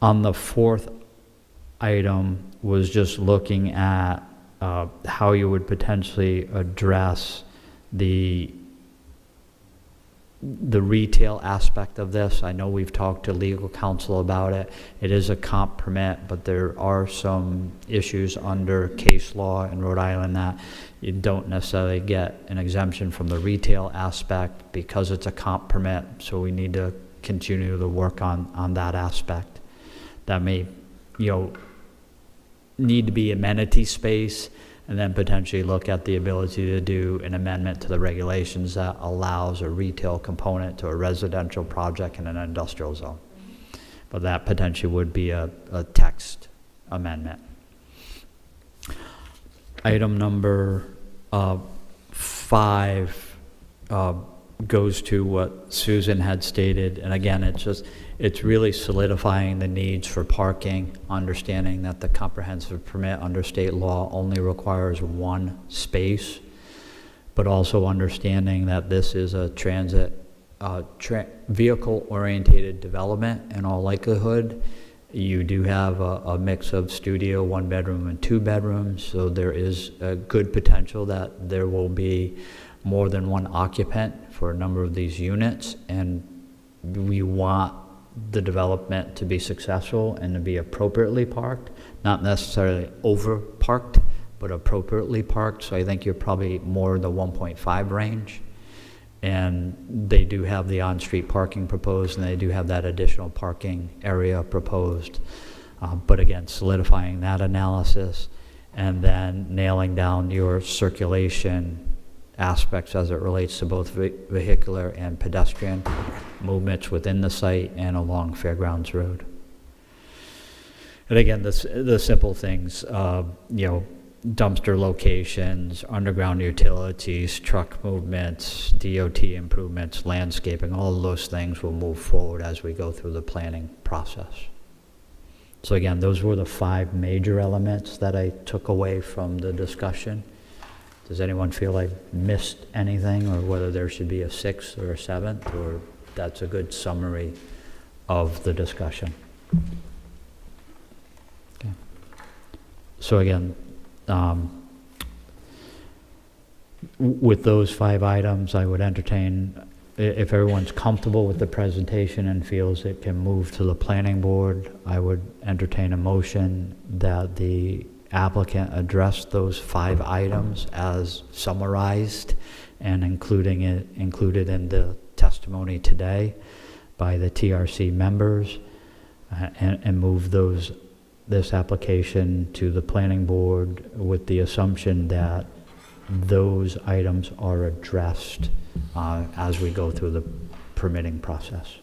On the fourth item was just looking at how you would potentially address the retail aspect of this. I know we've talked to legal counsel about it. It is a comp permit, but there are some issues under case law in Rhode Island that you don't necessarily get an exemption from the retail aspect because it's a comp permit, so we need to continue to work on that aspect. That may, need to be amenity space, and then potentially look at the ability to do an amendment to the regulations that allows a retail component to a residential project in an industrial zone. But that potentially would be a text amendment. Item number 5 goes to what Susan had stated, and again, it's really solidifying the needs for parking, understanding that the comprehensive permit under state law only requires one space, but also understanding that this is a transit vehicle-orientated development in all likelihood. You do have a mix of studio, 1 bedroom and 2 bedrooms, so there is a good potential that there will be more than one occupant for a number of these units, and we want the development to be successful and to be appropriately parked, not necessarily over parked, but appropriately parked. So I think you're probably more in the 1.5 range. And they do have the on-street parking proposed, and they do have that additional parking area proposed. But again, solidifying that analysis and then nailing down your circulation aspects as it relates to both vehicular and pedestrian movements within the site and along Fairgrounds Road. And again, the simple things, dumpster locations, underground utilities, truck movements, DOT improvements, landscaping, all of those things will move forward as we go through the planning process. So again, those were the 5 major elements that I took away from the discussion. Does anyone feel I missed anything, or whether there should be a 6th or a 7th, or that's a good summary of the discussion? Okay. So again, with those 5 items, I would entertain, if everyone's comfortable with the presentation and feels it can move to the planning board, I would entertain a motion that the applicant address those 5 items as summarized and included in the testimony today by the TRC members, and move this application to the planning board with the assumption that those items are addressed as we go through the permitting process.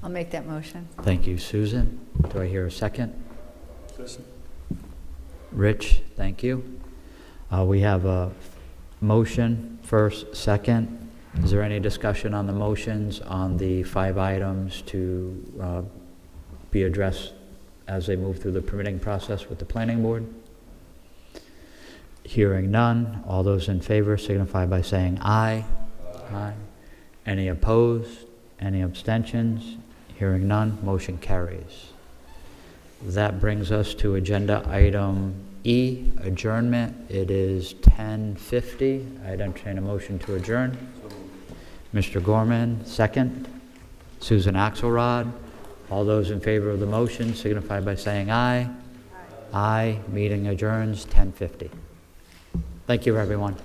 I'll make that motion. Thank you, Susan. Do I hear a second? Rich, thank you. We have a motion, first, second. Is there any discussion on the motions on the 5 items to be addressed as they move through the permitting process with the planning board? Hearing none, all those in favor signify by saying aye. Aye. Any opposed? Any abstentions? Hearing none, motion carries. That brings us to agenda item E, adjournment. It is 10:50. I'd entertain a motion to adjourn. Mr. Gorman, second. Susan Axelrod. All those in favor of the motion signify by saying aye. Aye. Aye. Meeting adjourns 10:50. Thank you, everyone.